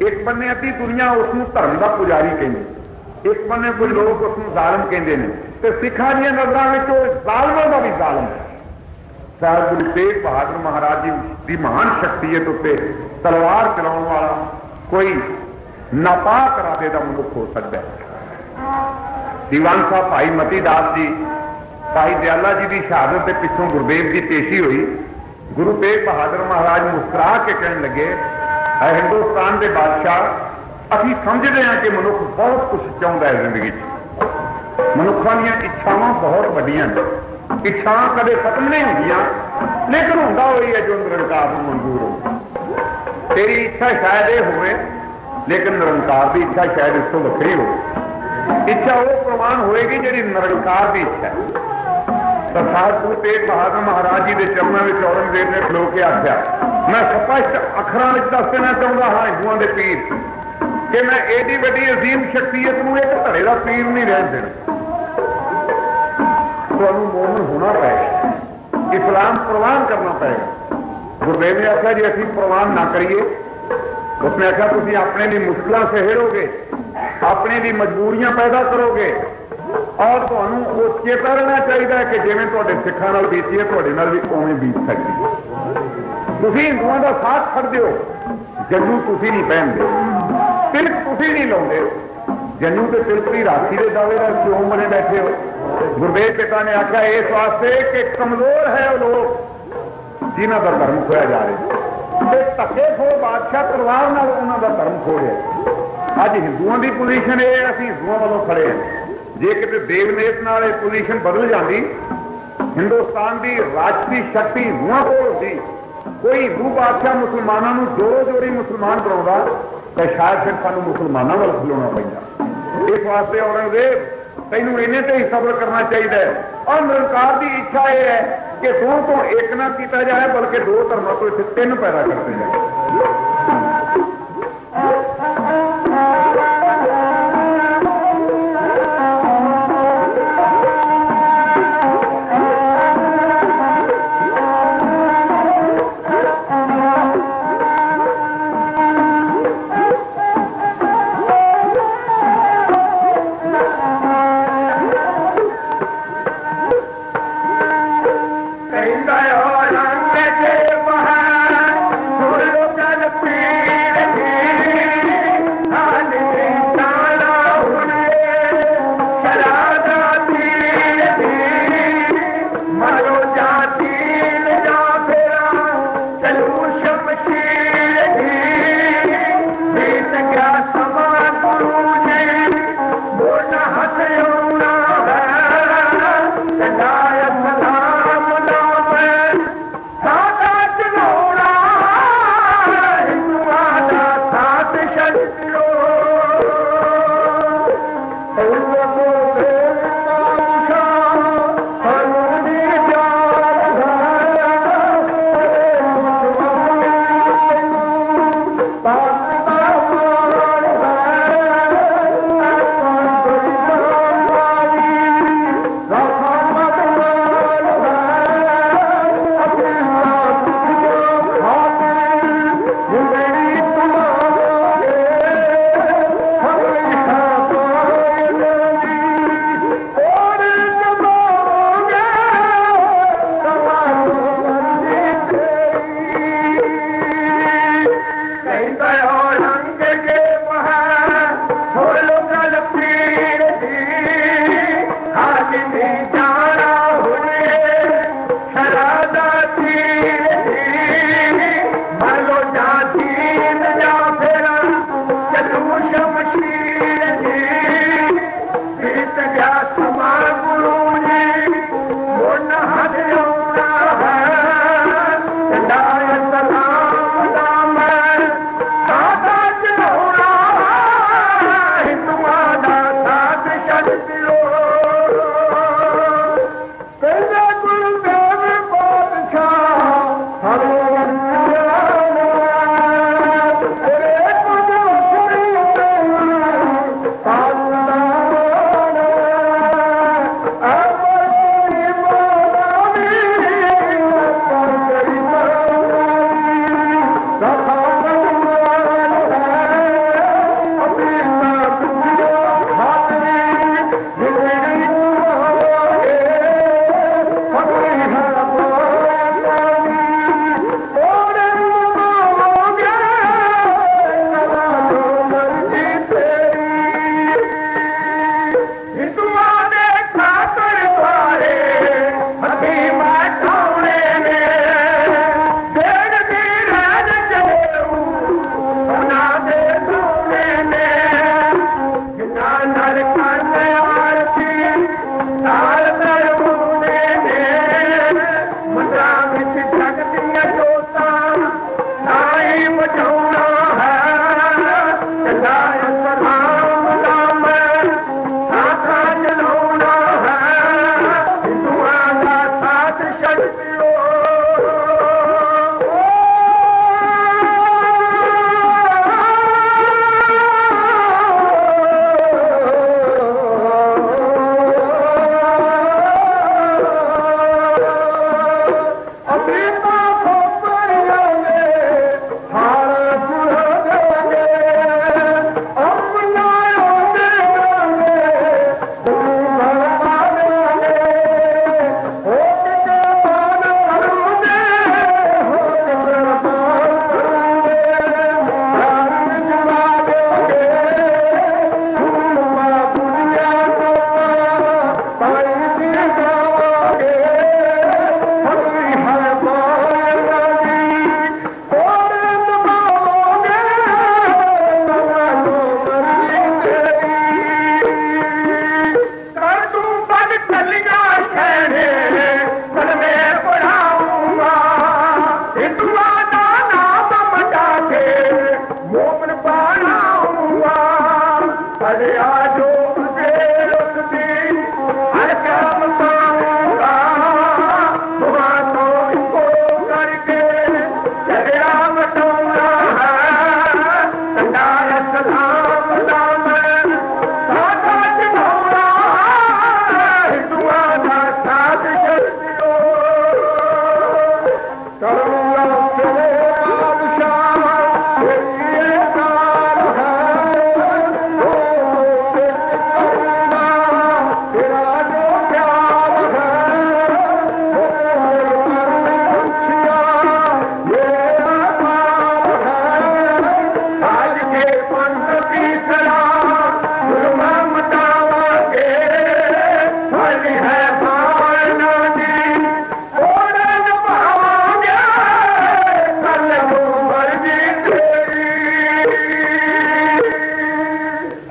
एक बन्ने अद्धी दुनिया उसनूं धर्म का पुजारी कहती, एक बन्ने कोई लोग उसनूं जालिम कहते हैं, तो सिखां दी नज़रां विच ओह जालिमां दा भी जालिम है। साहिब गुरु तेग बहादुर महाराज जी की महान शख्सियत उत्ते तलवार चलाने वाला कोई नापाक इरादे का मनुख हो सकता है। दीवान साहब भाई मती दास जी, भाई दयाला जी की शहादत के पिछों गुरुदेव की पेशी हुई। गुरु तेग बहादुर महाराज मुस्कुरा के कहने लगे, हिंदुस्तान के बादशाह असीं समझते हैं कि मनुख बहुत कुछ चाहता है जिंदगी, मनुखों दी इच्छावां बहुत वड्डियां ने, इच्छावां कदे खत्म नहीं होंदियां, लेकिन हुंदा वही है जो निरंकार नूं मंजूर हो। तेरी इच्छा शायद ये होवे, लेकिन निरंकार की इच्छा शायद इस तो वक्री हो। इच्छा वो प्रवान होएगी जी निरंकार की इच्छा है। तो साहिब गुरु तेग बहादुर महाराज जी के चरणों में औरंगजेब ने खलो के आख्या, मैं स्पष्ट अखरां विच दस देना चाहता हाँ हिंदुओं के पीर कि मैं एडी वड्डी अजीम शख्सियत को एक धड़े का पीर नहीं रहन देना। तुहानूं मोमिन होना पएगा, इस्लाम प्रवान करना पएगा। गुरुदेव ने आख्या जी असीं प्रवान ना करिए, उसने आख्या तुसीं अपने लिए मुश्किलां सहेड़ोगे, अपने लिए मजबूरियां पैदा करोगे, और तुहानूं वो चेता रहना चाहिए कि जिवें तुहाडे सिखां नाल बीती है तुहाडे नाल भी उवें बीत सकदी है। तुसीं हिंदुआं दा साथ छड्ड दिओ, जन्नू तुसीं नहीं पहनदे, तिलक तुसीं नहीं लाउंदे, जन्नू ते तिलक दी राखी दे दावेदार क्यों बने बैठे हो? गुरुदेव पिता ने आख्या इस वास्ते कि कमजोर है वो लोग जिन्हां दा धर्म खोया जा रहा है, धक्के खो बादशाह तलवार नाल उन्हां दा धर्म खोया। अज हिंदुआं दी पोजीशन ये है, असीं हिंदुआं वालों खड़े हैं। जे किते देवनेस नाल पोजीशन बदल जाती, हिंदुस्तान की राजसी शक्ति हिंदुआं कोल होंदी, कोई हिंदू बादशाह मुसलमानों जोरो जोरी मुसलमान बनाउंदा, तो शायद फिर सानू मुसलमानों वाल खलोना पैंदा। इस वास्ते औरंगजेब तैनू इन्ने ते ही सब्र करना चाहिए। और निरंकार की इच्छा यह है कि दो तो एक ना किया जाए बल्कि दो धर्मों को इतने तीन पैदा करते जाए।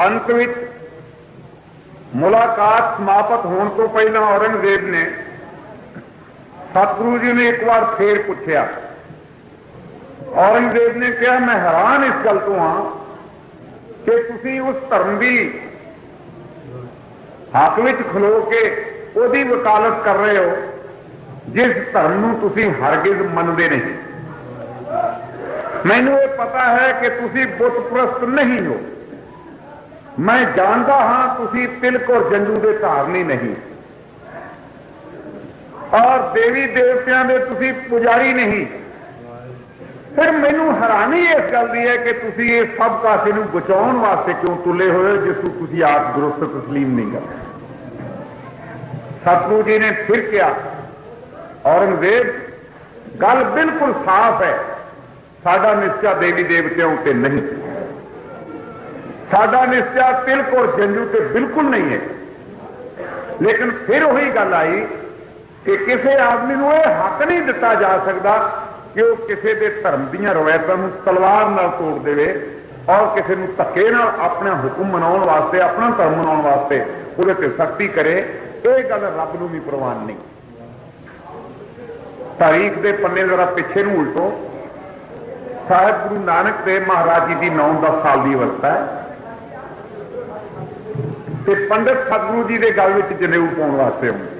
अंत विच मुलाकात समाप्त होने तो पहला औरंगजेब ने सतगुरु जी ने एक बार फिर पूछा। औरंगजेब ने कहा, मैं हैरान इस गल तो हाँ कि तुसी उस धर्म की हक विच खलो के ओदी वकालत कर रहे हो जिस धर्म नूं तुसी हरगिज मनदे नहीं। मैनूं ये पता है कि तुसी बुत परस्त नहीं हो। मैं जानता हाँ तुसी तिलक और जंजू दे धारनी नहीं और देवी देवतियां दे तुसी पुजारी नहीं। फिर मैनू हैरानी इस गल की है कि तुसी ये सब कासे नूं बचाउण वास्ते क्यों तुले होए जिसनूं तुसी आप दुरुस्त तस्लीम नहीं करते। सतगुरु जी ने फिर कहा, औरंगजेब गल बिल्कुल साफ है, साडा निश्चा देवी देवतियों उत्ते नहीं, साडा निश्चा तिलक और जंजू ते बिल्कुल नहीं है। लेकिन फिर वही गल आई कि किसी आदमी को यह हक नहीं दिता जा सकता कि वह किसी के धर्म दीयां रवायतों को तलवार नाल तोड़ देवे और किसी को धक्के नाल अपना हुक्म मनाउण वास्ते, अपना धर्म मनाउण वास्ते उहदे ते सख्ती करे। यह गल रब नूं भी प्रवान नहीं। तारीख के पन्ने जरा पिछे नूं उल्टो, साहिब गुरु नानक देव महाराज जी की 9-10 साल की अवस्था है ते पंडित सतगुरु जी के गल में जनेऊ पाउण वास्ते आउंदे।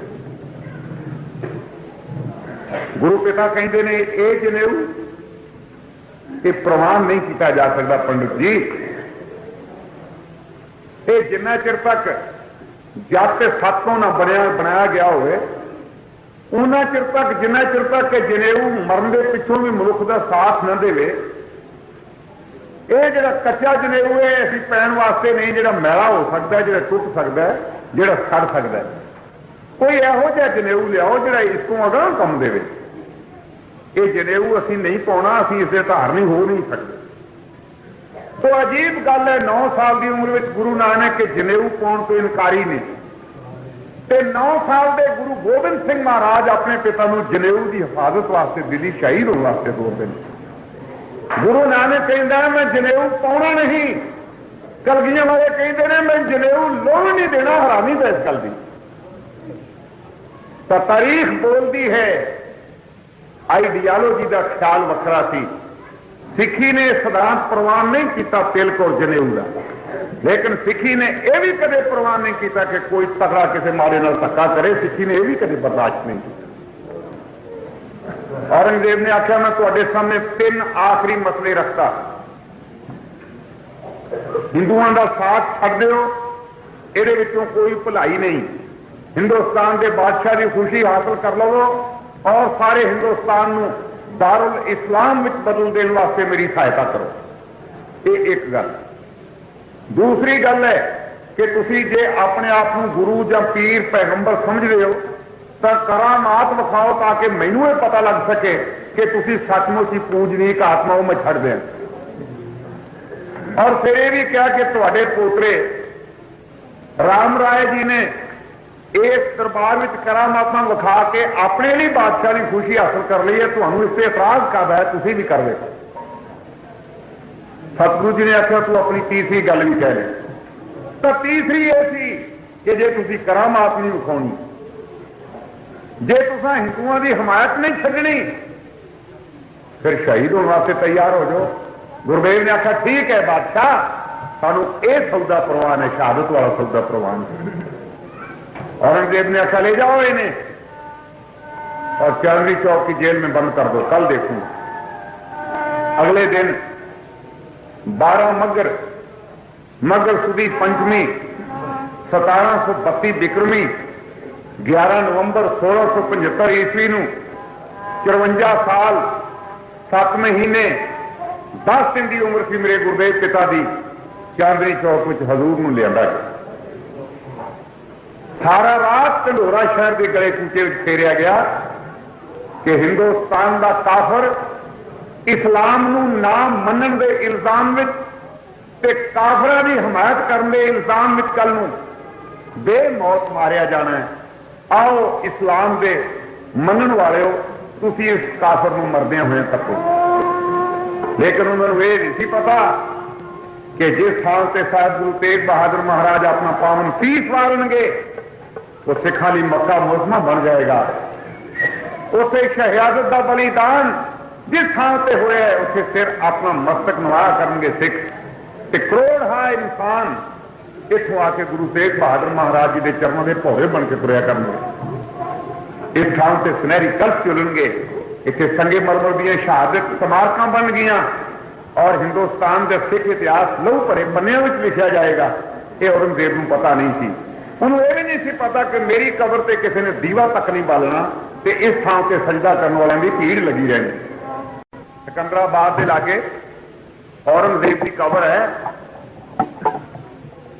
गुरु पिता कहते ने ये जनेऊ ये प्रवान नहीं किया जा सकता पंडित जी, ये जिन्ना चिर तक जब ते सत तो ना बनाया गया होवे उन्ना चिर तक, जिन्ना चिर तक जनेऊ मरण के पिछों भी मनुख का साथ न देवे, ये जो कच्चा जनेऊ है असीं पैण वास्ते नहीं, जो मैला हो सकता है, जो टुट सकता है, जो सड़ सकता है। कोई यहो जिहा जनेऊ लियाओ जो इसको अगला कम देवे। ये जनेऊ असीं नहीं पाउणा, असीं इससे धारनी हो नहीं सकते। तो अजीब गल है, 9 साल की उम्र में गुरु नानक के जनेऊ पाउण तो इनकारी ने, ते 9 साल के गुरु गोबिंद सिंह महाराज अपने पिता को जनेऊ की हिफाजत वास्ते दिल्ली शहीद होने वास्ते तोड़ते हैं। गुरु नानक कहता है मैं जनेऊ पाउणा नहीं, कलगियां वाले कहते हैं मैं जनेऊ लोन नहीं देना। हरामी तो इस गल की तो तारीख बोलती है, आइडियालॉजी का ख्याल वखरा सी। सिखी ने सिद्धांत प्रवान नहीं किया तिलक और जनेऊ का, लेकिन सिखी ने यह भी कदे प्रवान नहीं किया कि कोई तगड़ा किसी मारे नाल धक्का करे। सिखी ने यह भी कदे बर्दाश्त नहीं किया। औरंगजेब ने आख्या मैं तुहाडे सामने 3 आखिरी मसले रखता, हिंदुओं का साथ छड्ड दिओ, इहदे विचों कोई भलाई नहीं, हिंदुस्तान के बादशाह की खुशी हासिल कर लवो और सारे हिंदुस्तान को दारुल इस्लाम में बदल देने वास्ते मेरी सहायता करो। ये एक गल। दूसरी गल है कि तुसी जे अपने आप को गुरु या पीर पैगंबर समझते हो तो करामात विखाओ ताकि मैनू ये पता लग सके कि तुसी सचमुच ही पूजनीक आत्मा मैं छड़ दें। और फिर यह भी कहा कि तुहाडे पोतरे राम राय जी ने इस दरबार में करामात विखा के अपने लिए बादशाह की खुशी हासिल कर ली है, तुहानू इस एतराज करता है, तुसी भी कर दे। सतगुरु जी ने आख्या तू अपनी तीसरी गल भी कह रहे। तो तीसरी यह थी कि जे तुसी करामात नहीं विखाउणी, जे तुसां हिंदुओं की हिमायत नहीं छड्डनी, फिर शहीद होने वास्ते तैयार हो जाओ। गुरुदेव ने आख्या ठीक है बादशाह, सानू यह सौदा प्रवान है, शहादत वाला सौदा प्रवान है। औरंगजेब ने आख्या ले जाओ इन्हें और चांदनी चौक की जेल में बंद कर दो, कल देखूंगा। अगले दिन 12 मगर मगर सुदी पंचमी 1732 बिक्रमी 11 नवंबर 1675 ईस्वी ਨੂੰ 54 साल 7 महीने 10 दिन की उम्र सी मेरे गुरुदेव पिता की चांदनी चौक में हजूर ਨੂੰ ਲਿਆਂਦਾ ਗਿਆ। सारा रात ढंडोरा शहर के गले कूचे फेरिया गया कि हिंदुस्तान का काफर इस्लाम नूं ना मनण दे इल्जाम विच ते काफरां दी हमायत करने दे इल्जाम विच कल नूं बेमौत मारिया जाना है। आओ इस्लाम दे मनण वालिओ तुसीं इस काफर नूं मरदिआं होए तको। लेकिन उन्होंने ये नहीं सी पता कि जिस थां ते साहिब गुरु तेग बहादुर महाराज अपना पावन सीस वारनगे वो सिखा ली मक्का मुज़मा बन जाएगा। उसे शहादत का बलिदान जिस थां से होया है उसे सिर अपना मस्तक नवा करेंगे सिख ते करोड़ हा इंसान इथों आके गुरु तेग बहादुर महाराज जी के चरणों के भौरे बन के तुरया करेंगे। इस थां से सुनहरी कल्प चुलणगे। इतने संगे मरमर दी शहादत स्मारक बन गई और हिंदुस्तान के सिख इतिहास लहू भरे पन्नियां में लिखा जाएगा। ये औरंगजेब को पता नहीं थी। उन्होंने यह भी नहीं सी पता कि मेरी कबर से किसी ने दीवा तक नहीं बालना तो इस थां से सजदा करने वालों की भीड़ लगी रहनी। सिकंदराबाद के लागे औरंगजेब की कबर है।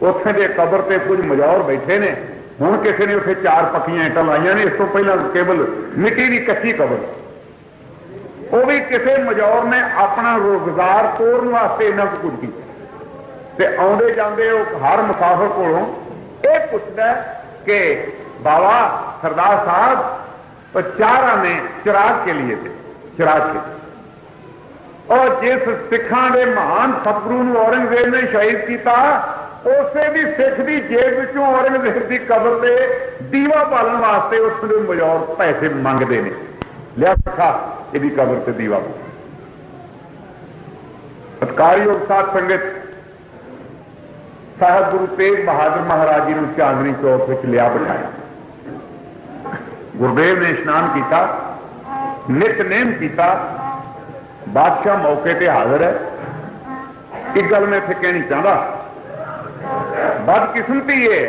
उत्थे दे कबर से कुछ मजौर बैठे ने। हुण किसी ने उत्थे 4 पक्कियां ईंटां लाइयां ने। इस तो पहला केवल मिट्टी की कच्ची कबर वो भी किसी मजौर ने अपना रोजगार तोड़न वास्ते इन्ना कुछ किया। आउंदे जांदे हर मुसाफिर कोलों यह पूछता है कि बाबा सरदार साहब चारा में चिराग के लिए थे चिराग के। और जिस सिखा के महान सतगुरु नूं औरंगजेब ने शहीद किया उसे भी सिख की जेब विचों औरंगजेब की कबर से दीवा बालन वास्ते उसके मजौर पैसे मंगते हैं। लिया सिखा यदि कबर से दीवा। सत्कारयोग साध संगत साहब गुरु तेग बहादुर महाराज जी ने चांदनी चौक में लिया बिठाया। गुरुदेव ने स्नान किया, नितनेम किया। बादशाह मौके पर हाजिर है। एक गल मैं इत्थे कहनी चाहता, बदकिस्मती है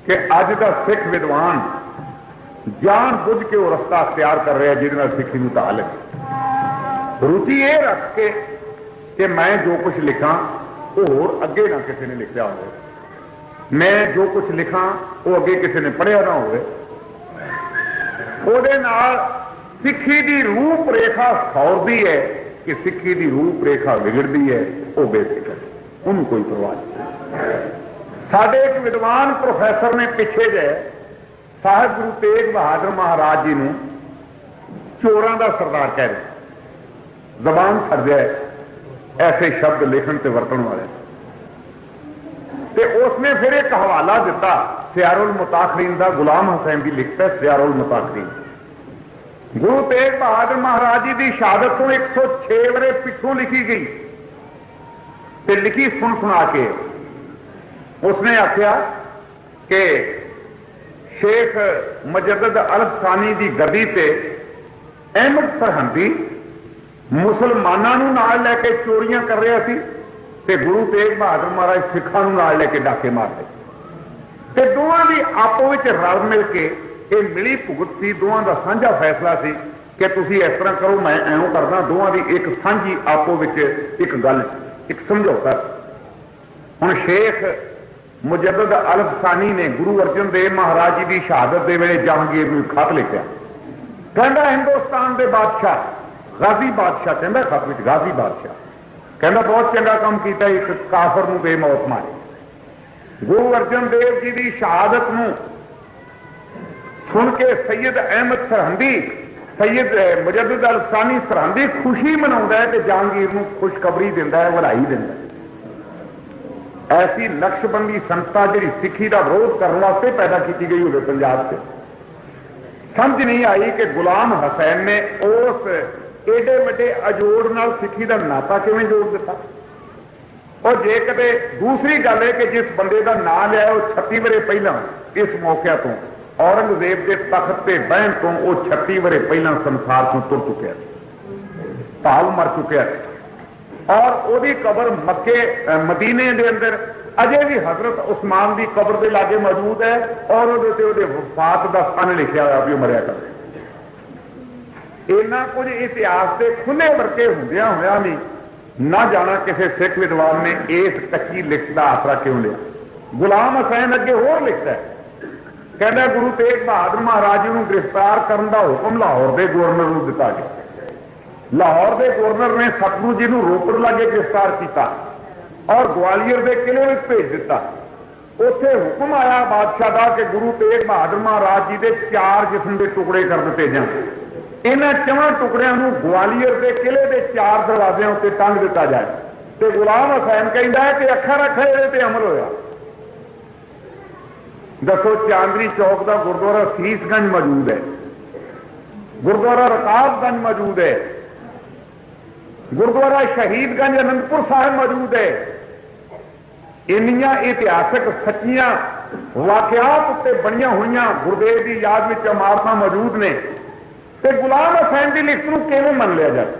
कि अज का सिख विद्वान जान बुझ के वो रस्ता अख्तियार कर रहा है जिहदे सिक्खी नूं ढाह लगे। रुचि ये रख के कि मैं जो कुछ लिखा होर अगे ना किसी ने लिखा हो, मैं जो कुछ लिखा वो अगे किसी ने पढ़िया ना हो। सिक्खी की रूप रेखा सौरती है कि सिक्खी की रूप रेखा बिगड़ती है, वो बेफिक्र उन्होंने कोई परवाह नहीं। साडे एक विद्वान प्रोफैसर ने पिछे जे साहिब गुरु तेग बहादुर महाराज जी ने चोरां दा सरदार कह रहे, जबान छड़ जाए ऐसे शब्द लिखण ते वरतण वाले। ते उसने फिर एक हवाला दिता सियारुल मुताखरीन का, गुलाम हुसैन की लिखत है सियारुल मुताखरीन। गुरु तेग बहादुर महाराज जी की शहादत को 106 वरे पिछों लिखी गई ते लिखी सुन सुना के। उसने आख्या कि शेख मुजद्दद अल-सानी की गद्दी से अहमद सरहंदी मुसलमानों नूं नाल लैके चोरियां कर रहा सी ते गुरु तेग बहादुर महाराज सिखां नूं नाल लैके डाके मारते ते दोवां दी आपो विच रल मिल के ये मिली भुगत सी। दोवां दा साझा फैसला सी कि तुसीं इस तरह करो, मैं ऐवें करना। दोवां दी एक साझी आपो विच एक गल, एक समझौता। हुण शेख मुजद्दद अल-सानी ने गुरु अर्जन देव महाराज जी की शहादत के वेले जहांगीर नूं खत लिखिया। कहंदा हिंदुस्तान के बादशाह गाजी बादशाह, कहता खत में गाजी बादशाह कहता बहुत चंगा काम किया, एक काफर नूं बेमौत मारे। गुरु अर्जन देव जी की शहादत नूं सुन के सैयद अहमद सरहंदी, सैयद मुजद्दद अल-सानी सरहंदी खुशी मनाउंदा है ते जहांगीर नूं खुशखबरी दिंदा है, वधाई दिंदा है। ऐसी नक्शबंदी संस्था जिहड़ी सिक्खी का विरोध करने वास्ते पैदा की गई होवे पंजाब से, समझ नहीं आई कि गुलाम हुसैन ने उस एडे वड्डे अजोड़ नाल सिक्खी का नाता किवें जोड़ दिता। और जे कदे दूसरी गल है कि जिस बंदे का नाम लिया वो 36 वरे पहला इस मौके तो औरंगजेब के तख्त से बहन तो वह 36 वरे पहला संसार को तुर चुका, भाव मर चुका। और ਉਹਦੀ कबर मक्के मदीने के अंदर अजे भी हजरत उस्मान की कबर के लागे मौजूद है और ਉਹਦੇ वफात का सन लिखा हुआ भी मरिया कर इन्ना कुछ इतिहास के खुले वर्के होंदिया होया भी ना जाना किसी सिख विद्वान ने इस कच्ची लिखत का आसरा क्यों लिया। गुलाम हुसैन अगे होर लिखता है, कहना गुरु तेग बहादुर महाराज जी को गिरफ्तार करने का हुक्म लाहौर के गवर्नर को दिता गया। लाहौर के गवर्नर ने सतगुरु जी को रोपड़ लागे गिरफ्तार किया और ग्वालियर के किले में भेज दिता। उत्थे हुक्म आया बादशाह का कि गुरु तेग बहादुर महाराज जी के 4 जिस्म के टुकड़े कर दिते जाए। इन्हां 4 टुकड़ियां नूं ग्वालियर के किले के 4 दरवाजों उत्ते टंग दिता जाए। तो गुलाम हुसैन कहता है कि अखर अखर ये अमल होया। दसो चांदनी चौक का गुरुद्वारा सीसगंज मौजूद है, गुरुद्वारा रकाबगंज मौजूद है, गुरुद्वारा शहीदगंज अनंदपुर साहब मौजूद है। इन्नियां इतिहासक सच्चियां वाकयात उत्ते बनिया हुई गुरुदेव की याद में इमारत मौजूद ने। तो गुलाम हुसैन की लिखत को किवें मन लिया जाए?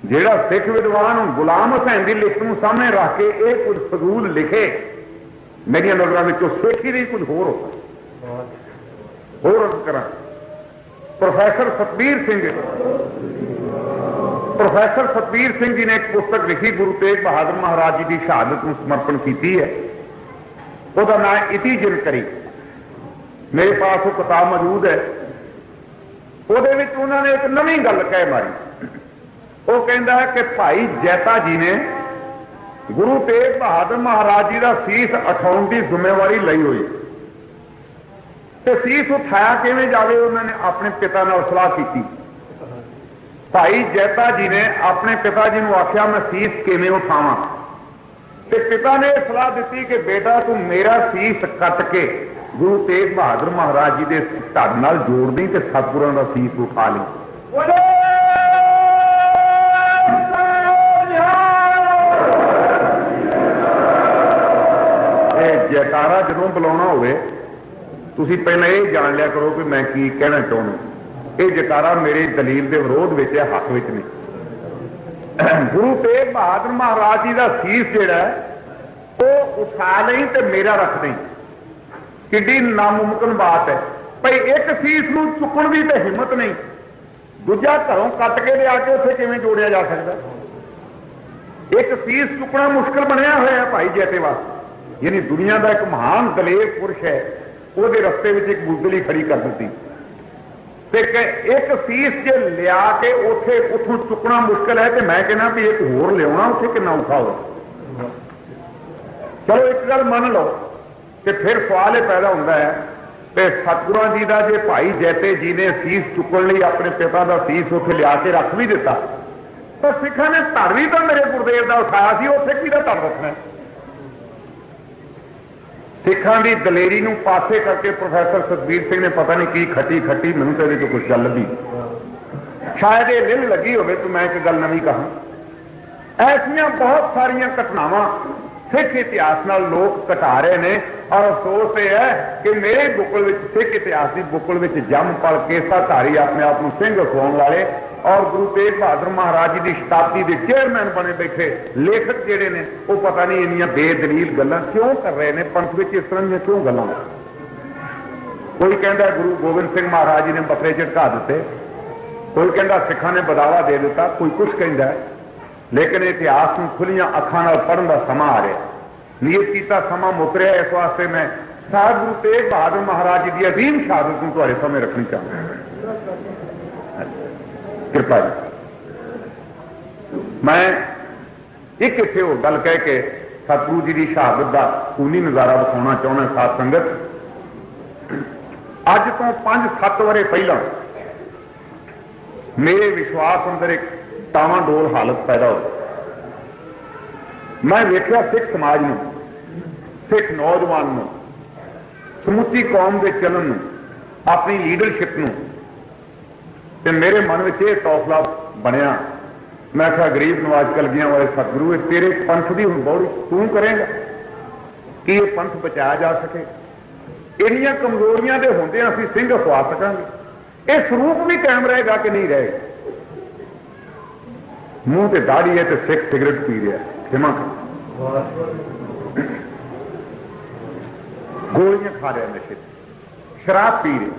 जिहड़ा सिख विद्वान गुलाम हुसैन की लिखत को सामने रख के ये कुछ फजूल लिखे, मेरी नजरों में सिख ही नहीं कुछ होर करा। प्रोफैसर सतबीर सिंह जी ने एक पुस्तक लिखी गुरु तेग बहादुर महाराज जी की शहादत को समर्पण की है। उसका नाम इति जिनकरी, मेरे पास वो किताब मौजूद है। उन्होंने एक नवी गल कह मारी। वो कहता है कि भाई जैता जी ने गुरु तेग बहादुर महाराज जी का सीस उठाने की जिम्मेवारी ली हुई, तो सीस उठाया किवें जावे? उन्होंने अपने पिता नाल सलाह की। भाई जैता जी ने अपने पिता जी को आख्या मैं सीस किवें उठावां, तो पिता ने सलाह दी कि बेटा तू मेरा सीस कट के गुरु तेग बहादुर महाराज जी के धड़ नाल जोड़ दी तो सतगुरां दा सीस उठा ली। जयकारा जदों बुलाना होवे तुसीं पहले ये जान लिया करो कि मैं की कहना चाहूँ। ये जयकारा मेरी दलील के विरोध में है, हक में नहीं। गुरु तेग बहादुर महाराज जी का सीस जिहड़ा वो उठा नहीं तो मेरा रख नहीं, किड्डी नामुमकिन बात है। भाई एक सीस नूं चुकण की तो हिम्मत नहीं, दूजा घरों कट के लिया के उत्थे किवें जोड़िया जा सकता? एक सीस चुकना मुश्किल बनया हुआ है भाई जैते वास्ते। यानी दुनिया का एक महान दलेर पुरुष है, वो रस्ते में एक बुजदली खड़ी कर दी। एक सीस जो लिया के उथों चुकना मुश्किल है, तो मैं कहना भी एक होर लिया उसे कितना औखा हो। चलो एक गल मन लो कि फिर सवाल यह पैदा होता है कि सतगुरां जी का जे भाई जैते जी ने सीस चुकन लिए अपने पिता का सीस उसे लिया के रख भी दिता, तो सिखा ने धड़ भी तो मेरे गुरुदेव का उठाया सी, उसे किहदा धड़ रखना? सिखां की दलेरी नूं पासे करके प्रोफैसर सतबीर सिंह ने पता नहीं की खटी खटी, मैनूं तो ये कुछ गल लगी, शायद ये लिल लगी होवे तो मैं एक गल नवीं कहां। ऐसियां बहुत सारियां घटनावां सिख इतिहास नाल लोग घटा रहे हैं और अफसोस यह है कि मेरे बुकल में सिख इतिहास की बुकल में जम पल केसाधारी अपने आप को सिंह अखवाउण वाले और गुरु तेग बहादुर महाराज जी की शताब्दी के चेयरमैन बने बैठे लेखक जिहड़े ने वो पता नहीं इन्नियां बेदलील गल्लां क्यों कर रहे हैं। पंथ में इस तरह क्यों गल्लां? कोई कहता गुरु गोबिंद सिंह महाराज जी ने बकरे झटका दिते, कोई कहता सिखां ने बदावा दे दिता, कोई कुछ कहता है। लेकिन इतिहास में खुलियां अखां नाल पढ़न का समा आ रहा, नियत किया समा मुक रहा। इस वास्ते मैं साहब गुरु तेग बहादुर महाराज जी की अजीम शहादत को तुहाडे सामने रखनी चाहूँगा। कृपा जी मैं एक इत्थे वो गल कह के सतगुरु जी की शहादत का खूनी नज़ारा दिखाना चाहना। साध संगत, अज तो 5-7 वरे पहला मेरे विश्वास अंदर एक टावाडोल हालत पैदा हो। मैं वेख्या सिख समाज में, सिख नौजवान में, समुची कौम के चलन में, अपनी लीडरशिप में, ते मेरे मन में यह हौसला बनया। मैं क्या गरीब नवाज कलगियां वाले सतगुरु तेरे पंथ की हुण बौड़ी तू करेगा कि ये पंथ बचाया जा सके? इन्नियां कमजोरियां दे होंदे असीं सिंह खवा सकांगे? ये स्वरूप भी कायम रहेगा कि नहीं रहेगा? मूँह ते दाढ़ी है तो सिख सिगरेट पी रहा, क्षमा कर, गोलियां खा रहे, नशे, शराब पी रहे,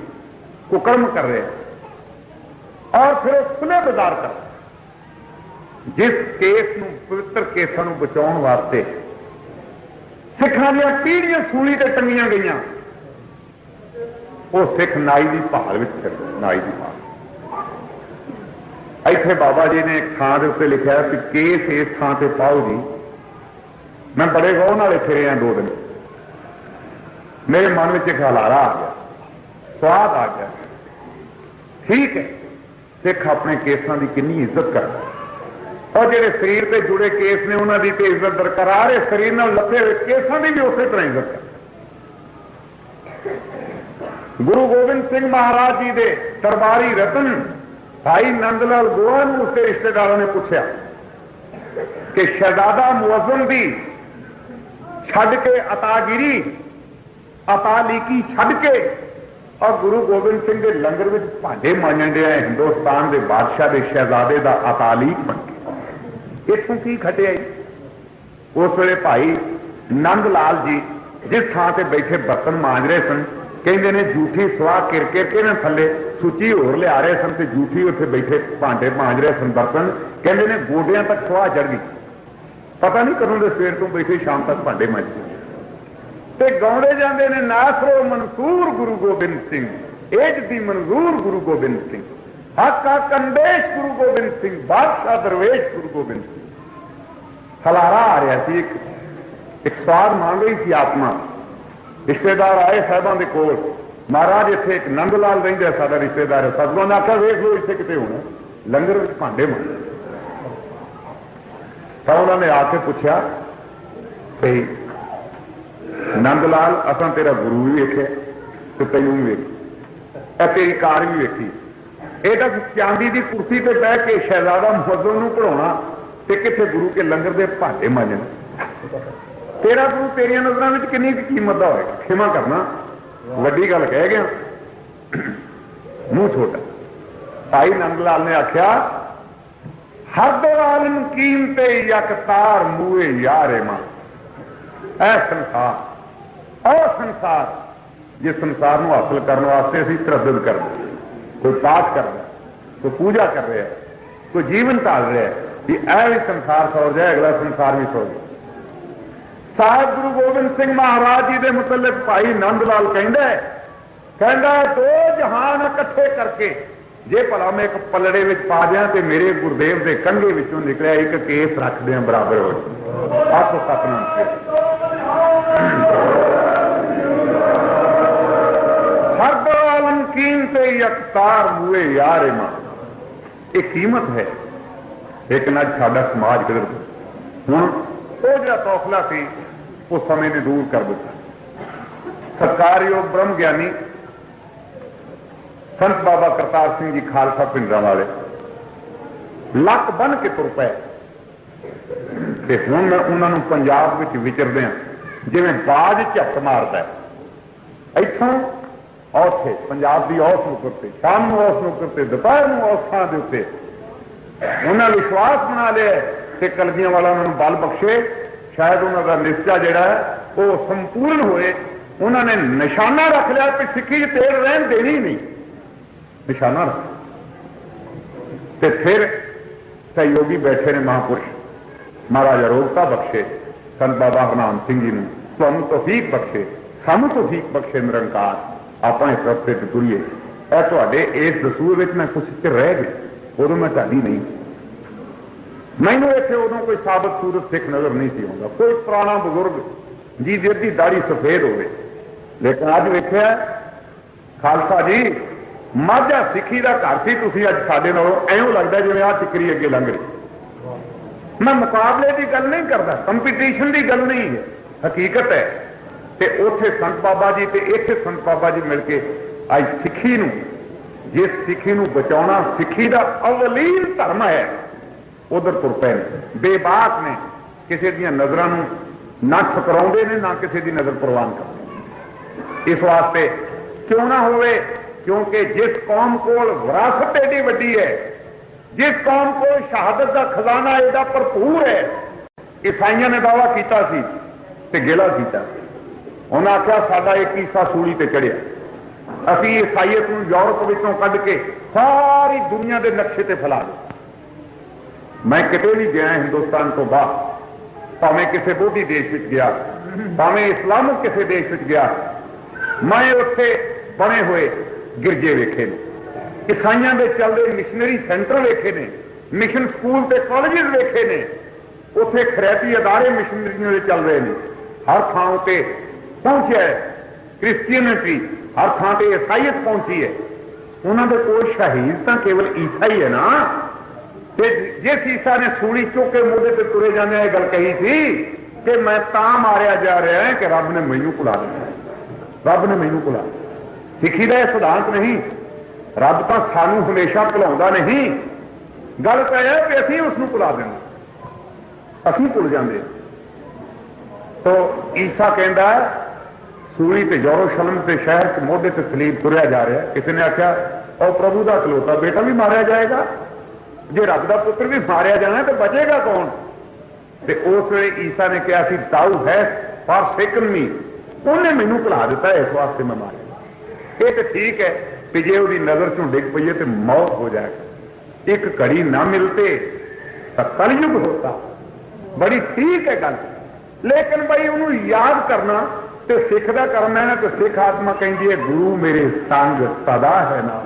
कुकर्म कर रहे, और फिर खुले बाजार कर जिस केस नूं पवित्र केसां नूं बचाउण वास्ते सिखां दीआं पीढ़ियां सूली ते टंगियां गईयां, वो सिख नाई की भाल में फिर नाई की भाल। इत्थे बाबा जी ने एक थां दे उत्ते लिखा कि केस इस थां ते पाओ जी। मैं बड़े गौर नाल इत्थे रहा 2 दिन, मेरे मन में एक हलारा आ गया, स्वाद आ गया। ठीक है, सिख अपने केसां की कितनी इज्जत करता, और जेडे शरीर से जुड़े केस ने उन्होंने तो इज्जत बरकरार है, शरीर नाल लथे हुए केसां की भी उसी तरह इज्जत कर। गुरु गोबिंद सिंह महाराज जी के दरबारी रतन भाई नंदलाल गोहा ने उसके रिश्तेदारों ने पूछा कि शहजादा मुअज्जम दी छड़ के अतागिरी अतालीकी छड़ के और गुरु गोबिंद सिंह के लंगर में भांडे मांजन दिया हिंदुस्तान के बादशाह के शहजादे का अतालीक बन गया। इतों की खटिया उस वे भाई नंद लाल जी जिस थां से बैठे बर्तन मांज रहे सन, कहते ने झूठी सुहा किर के ना थले सूची होर लिया रहे सन, तो झूठी उत्थे बैठे भांडे मांज रहे सन बर्तन, कहते ने गोडियां तक सुहा चढ़ गई, पता नहीं कदों के सवेर तो बैठे शाम तक भांडे मांजे ते गाउंदे जांदे ने नासरो मंसूर गुरु गोबिंद सिंह, एज दी मंजूर गुरु गोबिंद सिंह, हक कंदेश गुरु गोबिंद सिंह, बादशाह दरवेश गुरु गोबिंद सिंह। हलारा आ रहा थी, एक स्वाद मांग रही थी आत्मा। रिश्तेदार आए साहबां दे कोल, महाराज इत्थे एक नंद लाल रहिंदा साडा रिश्तेदार है, सतगुरां ने आख्या वेख लो इत्थे किते होना लंगर विच भांडे मांज। तो उन्होंने आके पूछा कि नंद लाल असां तेरा गुरु भी वेख्या तो तैनूं भी वेख, तेरी कार भी वेखी, ये तो चांदी की कुर्सी पर बह के शहजादा मुअज्जम नूं पढ़ाउणा ते किथे गुरु के लंगर दे भांडे मांजण। तेरा गुरु तेरिया नजरों में कितनी कीमत का होएगा, क्षमा करना वड्डी गल कह गया, मुंह छोटा। भाई नंद लाल ने आख्या हर दो आलम कीमते यकतार मुए यारे मां, ऐ संसार और संसार जिस संसार को हासिल करने वास्ते असीं तरद्दुद करते, कोई पाठ कर रहा, कोई पूजा कर रहा है, कोई जीवन टाल रहा है कि ऐ भी संसार सौर जाए, अगला संसार भी सौर जाए। साहब गुरु गोबिंद सिंह महाराज जी के मुतल्लिक भाई नंद लाल कहंदा दो जहान इकट्ठे करके जे भला मैं एक पलड़े में पा दियां ते मेरे गुरदेव के कंघे विचों निकलिया एक केस रख दियां बराबर हो जाए। आपको सतनाम हर दो आलम कीमते यकतार मुए यार मां, एक कीमत है। लेकिन अज साडा समाज किधर हुण वो जो तौखला सी उस समय ने दूर कर दिता। सरकारयोग ब्रह्म ज्ञानी संत बाबा करतार सिंह जी खालसा पिंडरां वाले लक बन के तुर पे, हुण मैं उन्होंने पंजाब में विचरदे जिवें बाज झपट मारता है, इथों औथे पंजाब की औस नुकर से, शाम को औस नुकर से, दोपहर को औस थां दे उत्ते उन्हें विश्वास बना लिया कि कलगियां वाला उन्होंने बल बख्शे, शायद उन्होंने निश्चा जिहड़ा है वो संपूर्ण होए। उन्होंने निशाना रख लिया कि सिक्खी तेल रहन देनी नहीं, निशाना रख ते फिर सहयोगी बैठे ने महापुरुष महाराजा रोगता बख्शे, संत बाबा हरनाम सिंह जी ने तुहानूं तौफीक बख्शे, सानूं तौफीक बख्शे निरंकार, आपां इस रस्ते ते तुरीए। ਇਹ ਤੁਹਾਡੇ इस दसूर में मैं कुछ चिर रह गया, उदों मैं ढाली नहीं, मैनू इत्थे उदों कोई साबित सूरत सिख नजर नहीं सी आउंदा, कोई पुराना बजुर्ग जी जिहदी दाढ़ी सफेद होवे। लेकिन अज वेखिआ खालसा जी माझा सिक्खी का घर सी, तुसीं अज साडे नालों ऐं लगदा जिवें आह टिकरी अगे लंघ रही। मैं मुकाबले की गल नहीं करता, कंपीटीशन की गल नहीं है, हकीकत है। ते उत्थे संत बाबा जी ते इत्थे संत बाबा जी मिल के अज सिक्खी नूं, जिस सिक्खी नूं बचाउणा सिक्खी का अवलीन धर्म है, उधर तुर पे बेबाक ने, किसी दी नजरां नूं ना ठुकराउंदे ने ना किसी की नजर प्रवान करते। इस वास्ते क्यों ना होवे, क्योंकि जिस कौम कोल विरासत एडी वड्डी है, जिस कौम को शहादत का खजाना एडा भरपूर है, ईसाइयों ने दावा किया सी ते गिला किया। उन्हें आख्या साडा एक ईसा सूली ते चढ़िया, असी ईसाईयत नूं यूरोप विचों कढ के सारी दुनिया के नक्शे ते फैला दिया। मैं किते भी गया हिंदुस्तान तो बाहर, भावें किसी बोधी देश में गया, भावें इस्लामिक किसी देश में गया, मैं उत्थे बने हुए गिरजे वेखे ने, ईसाइयों के चलते मिशनरी सेंटर वेखे ने, मिशन स्कूल ते कॉलेज वेखे ने, उत्थे खरैती अदारे मिशनरियों के चल रहे हैं। हर थां ते पहुंचा है क्रिश्चियनिटी, हर थां ते ईसाईयत पहुंची है। उन्होंने कोल शहीद तो केवल ईसा ही है ना। जिस ईसा ने सूली चुक के मोढे ते तुरे जाने ये गल कही थी कि मैं तां मारिया जा रहा है कि रब ने मैनू भुला दिया, रब ने मैनू भुला। सिक्खी का यह सिद्धांत नहीं, रब तो सानू हमेशा भुलाउंदा नहीं। गल तो यह कि असीं उसनूं भुला देंगे, असीं भुल जाते। तो ईसा कहता है सूली ते यरूशलेम के शहर च मोढे ते सलीब तुरया जा रहा है। किसी ने आख्या और प्रभु का खलोता बेटा भी मारिया जाएगा, जे रब का पुत्र भी मारिया जाना तो बचेगा कौन? तो उस वे ईसा ने कहा कि दाऊ है फॉर सेकन मी, उन्हें मैनू भुला दिता, इस वास्ते मैं मारिया। ये तो ठीक है कि जे उसकी नजर चों डिग पईए तो मौत हो जाएगा, एक घड़ी ना मिलते तो कलयुग होता, बड़ी ठीक है गल। लेकिन भाई उन्होंने याद करना तो सिख का करना है ना, तो सिख आत्मा कहती है गुरु मेरे संग सदा है ना।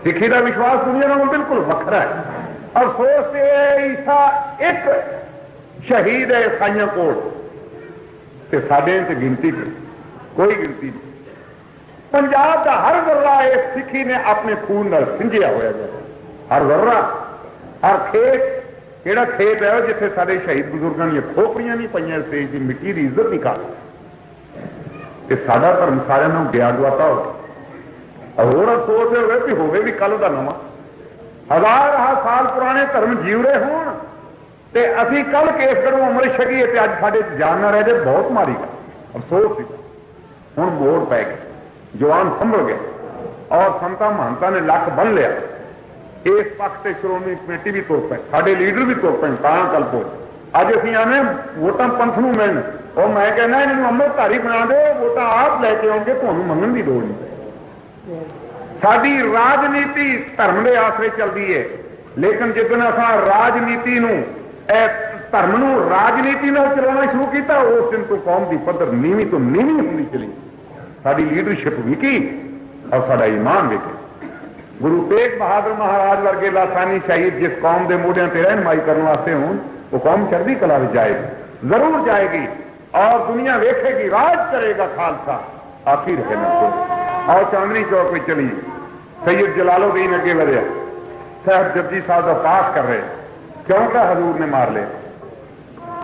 सिखी का विश्वास दुनिया में बिल्कुल वखरा है। अफसोस ईसा एक शहीद है ईसाइयों को, साडे च गिनती कोई गिनती नहीं। पंजाब का हर वर्रा इस सिखी ने अपने खून नाल सिंझिया होया जाए, हर वर्रा, हर खेत। केड़ा खेत है जिथे साडे शहीद बुजुर्गों दी खोपड़ियां नहीं पईयां, इस देश की मिट्टी की इज्जत नहीं कर। साडा धर्म सारिਆਂ ਨੂੰ ਗਿਆ ਗਵਾਤਾ हो। और अफसोस है कि होवे भी कल का नवा, हजार साल पुराने धर्म जीव रहे होण ते असीं कल केसगढ़ों अमृत छकीए ते अज साडे जान ना रह जाए, बहुत माड़ी गल। अफसोस सी हुण मोड़ पै गए, जवान संभल गए और संतां महंतां ने लक बन लिया। इस पक्ष से श्रोमणी कमेटी भी तुर पे, साडे लीडर भी तुर पे, तां कल पहुंच। अज असीं आने वोटां पंथ नूं मिलण, और मैं कहना इन्होंने अमृतधारी बना दो, वोटां आप लैके आओगे, तुहानूं मंगण की लोड़ नहीं। साडी राजनीति धर्म के आसरे चलती है, लेकिन जिदन असां राजनीति नूं धर्म नूं राजनीति नाल चलाउणा शुरू किया, उस दिन तो कौम की पद्धर नीवीं तो नीवीं होंदी चली। साडी लीडरशिप विकी और साडा ईमान विके। गुरु तेग बहादुर महाराज वर्गे लासानी शहीद जिस कौम के मोढियां ते रहनुमाई करने वास्ते होण, वो कौम चढ़दी कला विच जाएगी, जरूर जाएगी, और दुनिया वेखेगी, राज करेगा खालसा। आखिर है ना और चांदनी चौक में चलिए, सैयद जलालुद्दीन अगे बढ़िया, साहब जपजी साहब का पाठ कर रहे, क्योंकि हजूर ने मार लिया,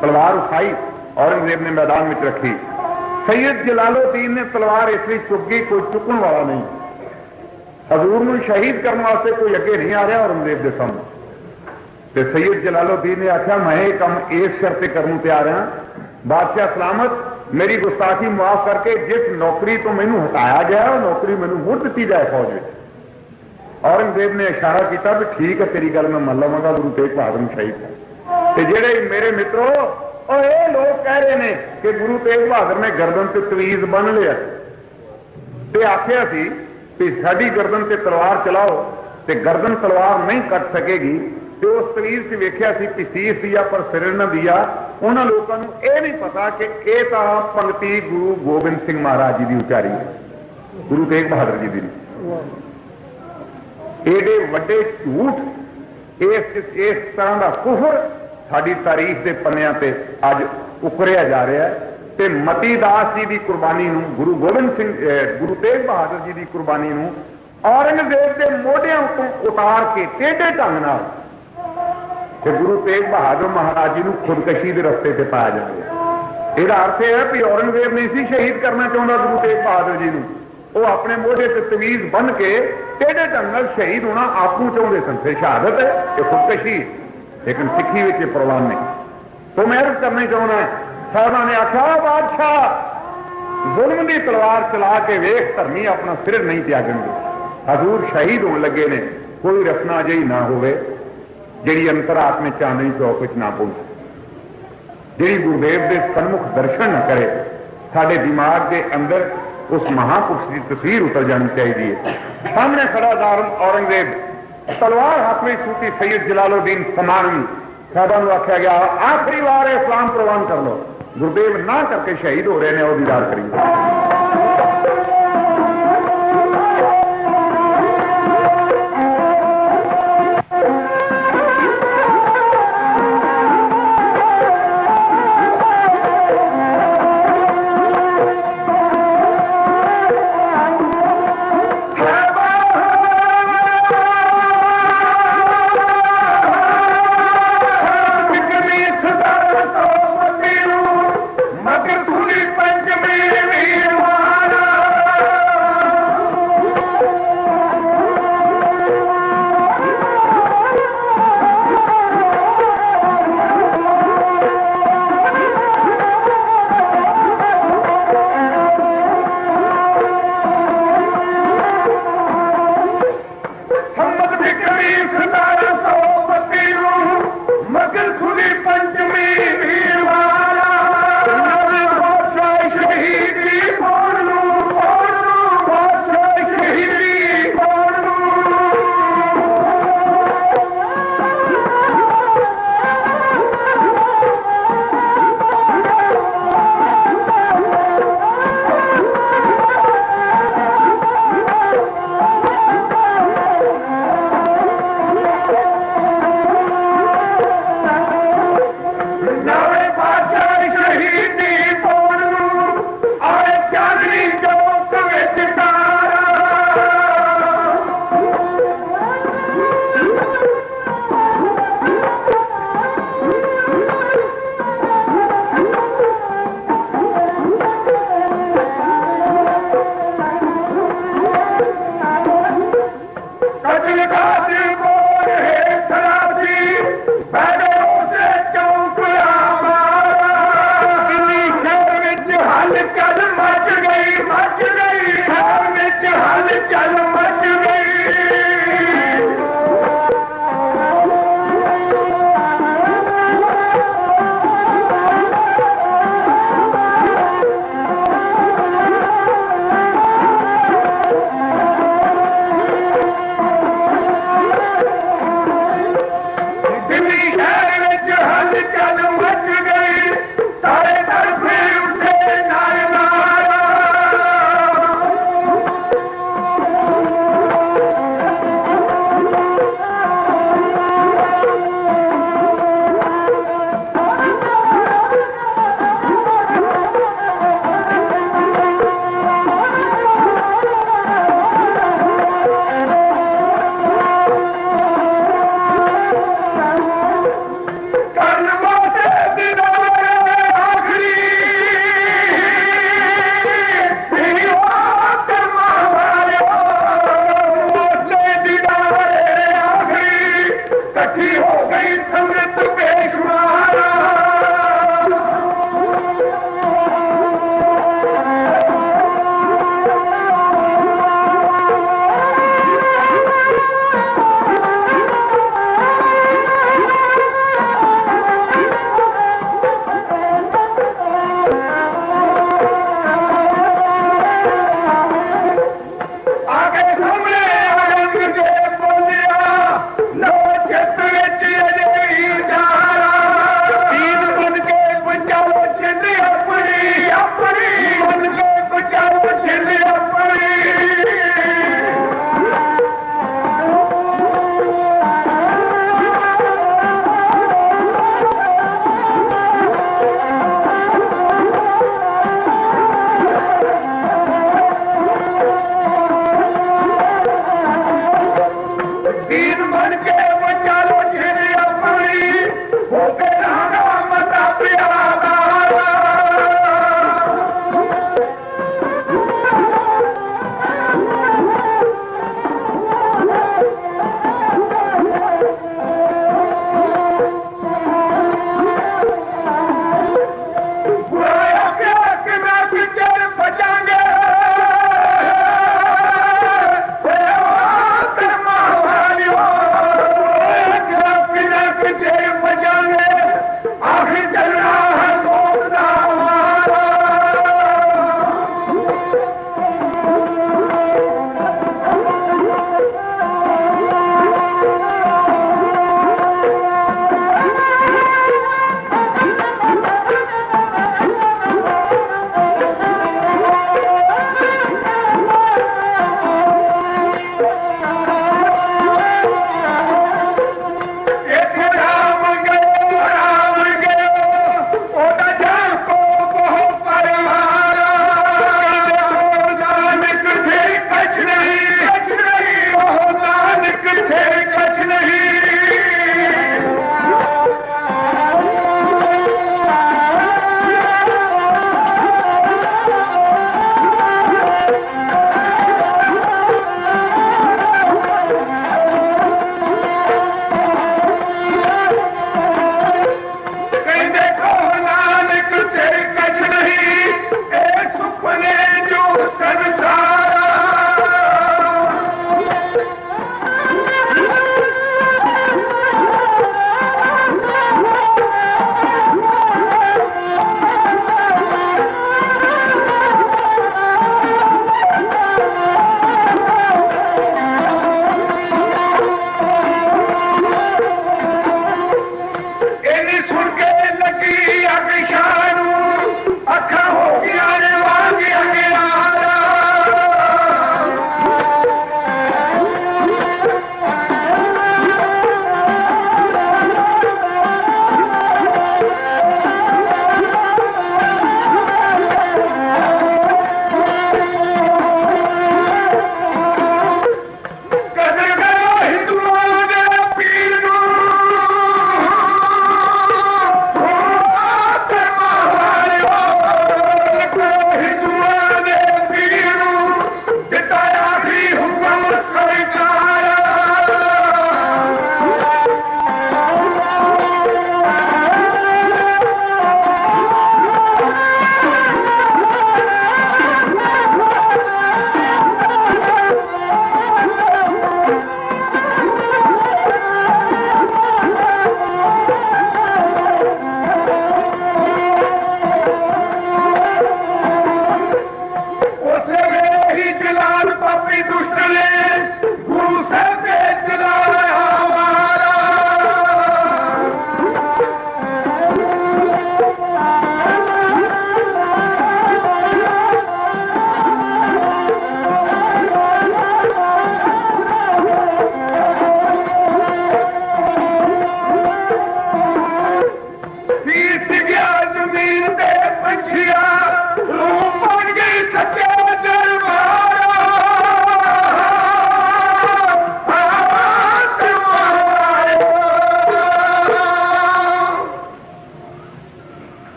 तलवार उठाई, औरंगजेब ने मैदान में रखी। सैयद जलालुद्दीन ने तलवार इसलिए चुक गई, कोई चुकन वाला नहीं, हजूर को शहीद करने वास्ते कोई अगे नहीं आ रहा औरंगजेब के सामने। तो सैयद जलालुद्दीन ने आख्या मैं ये काम इस शर्ते करने तैयार हाँ, बादशाह सलामत मेरी गुस्ताखी माफ करके जिस नौकरी तो मैनू हटाया गया वो नौकरी मैनू मुड़ दी जाए फौज में। औरंगजेब ने इशारा किया भी ठीक है तेरी गल मैं मन लवांगा, गुरु तेग बहादुर शहीद। जेड़े मेरे मित्रों और ये लोग कह रहे हैं कि गुरु तेग बहादुर ने गर्दन से तवीज बन लिया, ते आख्या सी कि साडी गर्दन से तलवार चलाओ, ते गर्दन तलवार नहीं कट सकेगी। तो उस तवीर से वेख्या सी कि सीस दिया पर सिर न दिया। उन्होंने लोगों को यह नहीं पता कि यह तो पंक्ति गुरु गोबिंद सिंह महाराज जी की उचारी है, गुरु तेग बहादुर जी की। एडे वड्डे झूठ इस तरह का कुफर साडी तारीख के पन्नियां ते अज उकरिया जा रहा है। ते मती दास जी की कुर्बानी नूं, गुरु गोबिंद सिंह गुरु तेग बहादुर जी की कुर्बानी नूं औरंगजेब के मोढियां उतों उतार के टेढ़े ढंग नाल गुरु तेग बहादुर महाराज जी को खुदकशी के रस्ते से पाया जाए। इसका अर्थ है कि औरंगजेब नहीं सी शहीद करना चाहता गुरु तेग बहादुर जी को, वो अपने मोढे से तवीज बन के टेढ़े ढंग नाल शहीद होना आपू चाहते सन। फिर शहादत है ये खुदकशी, लेकिन सिक्खी में ये प्रवान नहीं। तो मैं अर्ज करना चाहना साहबा ने आख्या बादशाह जुल्म की तलवार चला के वेख धर्मी अपना सिर नहीं त्यागेंगे। हजूर शहीद होने लगे ने, कोई रसना जही ना होवे ਜਿਹੜੀ ਅੰਤਰਾਤਮੇ ਚਾਨਣੀ ਚੌਕ ਵਿੱਚ ਨਾ ਪਹੁੰਚੇ, ਜਿਹੜੀ ਗੁਰਦੇਵ ਦੇ ਸਨਮੁਖ ਦਰਸ਼ਨ ਨਾ ਕਰੇ। ਸਾਡੇ ਦਿਮਾਗ ਦੇ ਅੰਦਰ ਉਸ ਮਹਾਂਪੁਰਸ਼ ਦੀ ਤਸਵੀਰ ਉਤਰ ਜਾਣੀ ਚਾਹੀਦੀ ਹੈ। ਸਾਹਮਣੇ ਖੜਾ ਜ਼ਾਲਮ ਔਰੰਗਜ਼ੇਬ, ਤਲਵਾਰ ਹੱਥ ਵਿੱਚ ਸੂਤੀ ਸੈयद ਜਲਾਲੁਦੀਨ ਸਮਾਨਵੀ, ਸਾਡਾ ਨੂੰ ਆਖਿਆ ਗਿਆ ਆਖਰੀ ਵਾਰ ਇਸਲਾਮ ਕੁਰਬਾਨ ਕਰ ਲਓ। ਗੁਰਦੇਵ ਨਾ ਕਰਕੇ ਸ਼ਹੀਦ ਹੋ ਰਹੇ ਨੇ, ਉਹ ਦੀਦਾਰ ਕਰੀਏ। मगर पूरी पंचमी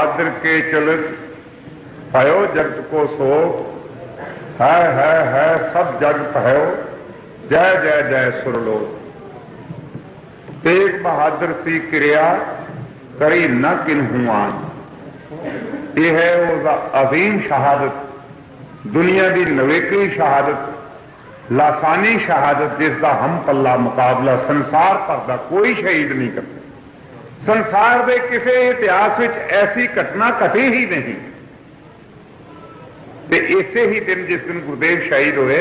बहादुर के चलत भयो जगत को शोक, है सब जग भयो जय जय जय सुरलोक। तेग बहादुर सी क्रिया करी न किन्हू आन। यह है वो अजीम शहादत, दुनिया की नवेकली शहादत, लासानी शहादत, जिसका हम पल्ला मुकाबला संसार भर का कोई शहीद नहीं करता। संसार के किसी इतिहास में ऐसी घटना घटी ही नहीं। ते इसे ही दिन जिस दिन गुरुदेव शहीद हुए,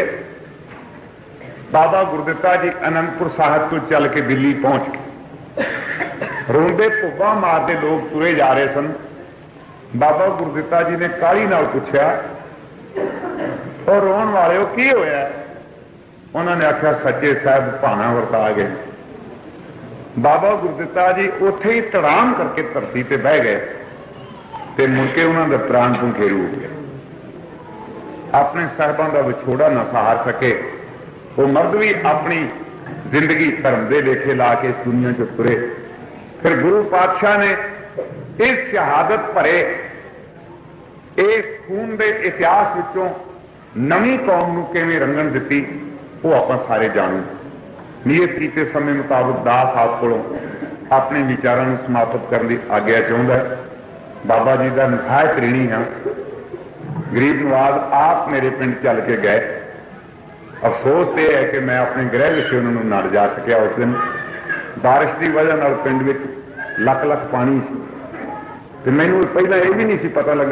बाबा गुरदित्ता जी आनंदपुर साहब को चल के दिल्ली पहुंच गए। रोंदे भुब्बा मारते लोग तुरे जा रहे सन। बाबा गुरदित्ता जी ने काली नाल पूछा, और रोन वाले की होया? उन्होंने आख्या सच्चे साहब भाना वरता गए। बाबा गुरदित्ता जी उथे ही तड़ाम करके धरती पर बह गए ते मुड़के उन्होंने प्राण पुंखेरू हो गया। अपने साहबों का विछोड़ा न सहार सके, वो मर्द भी अपनी जिंदगी धर्म के लेखे ला के इस दुनिया चो तुरे। फिर गुरु पातशाह ने इस शहादत भरे इस खून के इतिहास विचों नवी कौम को किवें रंगण दिती, वो आप सारे जानू। नियत कीते समय मुताबिक दास आप को अपने विचारों को समाप्त करने की आग्ञा चाहता है। बाबा जी का निहायत ऋणी हाँ। गरीब नवाज आप मेरे पिंड चल के गए। अफसोस तो यह है कि मैं अपने गृह विषय उन्होंने ना जा सकिया। उस दिन बारिश की वजह पिंड में लख लख पानी सी, मैनू पहला यह भी नहीं सी पता लगा